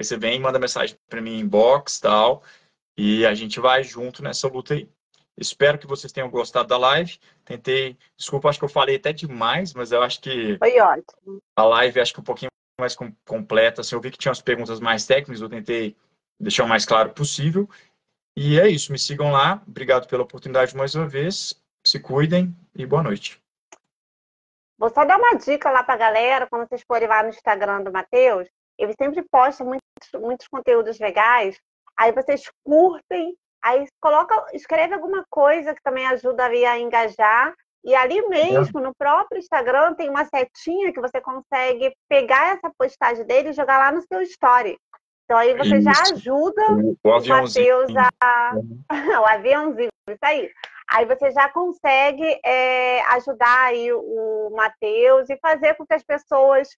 Aí você vem e manda mensagem para mim em inbox, tal, e a gente vai junto nessa luta aí. Espero que vocês tenham gostado da live. Desculpa, acho que eu falei até demais, mas eu acho que
foi ótimo.
A live acho que um pouquinho mais completa. Assim, eu vi que tinha umas perguntas mais técnicas, eu tentei deixar o mais claro possível. E é isso, me sigam lá. Obrigado pela oportunidade mais uma vez. Se cuidem e boa noite.
Vou só dar uma dica lá para a galera, quando vocês forem lá no Instagram do Matheus, ele sempre posta muitos conteúdos legais, aí vocês curtem, aí escreve alguma coisa que também ajuda ali a engajar, e ali mesmo, no próprio Instagram, tem uma setinha que você consegue pegar essa postagem dele e jogar lá no seu story. Então aí você já ajuda o Matheus o aviãozinho, isso aí. Aí você já consegue ajudar aí o Matheus e fazer com que as pessoas...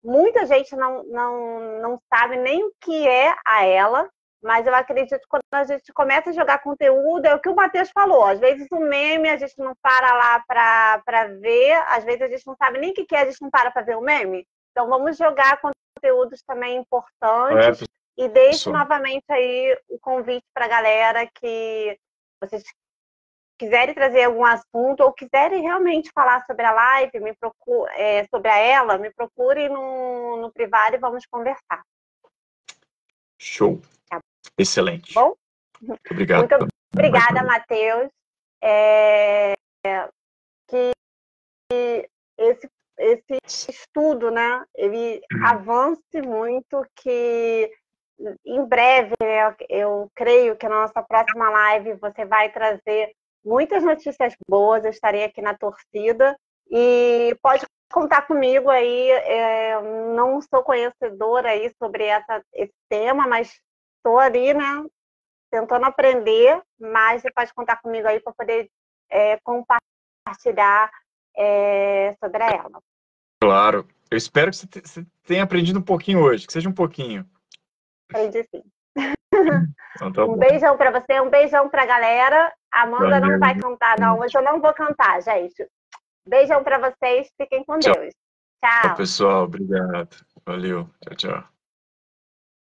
Muita gente não sabe nem o que é a ela, mas eu acredito que quando a gente começa a jogar conteúdo, é o que o Matheus falou. Às vezes o meme a gente não para lá para ver, às vezes a gente não sabe nem o que é, a gente não para ver o meme. Então vamos jogar conteúdos também
É,
importantes. E deixo
pessoal.
novamente aí o convite para a galera que vocês quiserem trazer algum assunto ou quiserem realmente falar sobre a live, sobre ela, me procure no privado e vamos conversar.
Show.
Tá
Excelente.
bom?
Muito obrigado.
Muito obrigada, Matheus. Que esse estudo, né, ele avance muito, que em breve, né, eu creio que na nossa próxima live você vai trazer muitas notícias boas, eu estarei aqui na torcida e pode contar comigo aí, não sou conhecedora aí sobre esse tema, mas estou ali, né, tentando aprender, mas você pode contar comigo aí para poder compartilhar sobre ela.
Claro. Eu espero que você tenha aprendido um pouquinho hoje, que seja um pouquinho.
Aprendi sim.
Então, tá
Um
bom.
beijão para você, um beijão para a galera. A Amanda não vai
Valeu.
cantar, não. Hoje eu não vou cantar, gente. Beijão para vocês. Fiquem com
Tchau,
Deus. Tchau.
pessoal. Obrigado. Valeu. Tchau, tchau.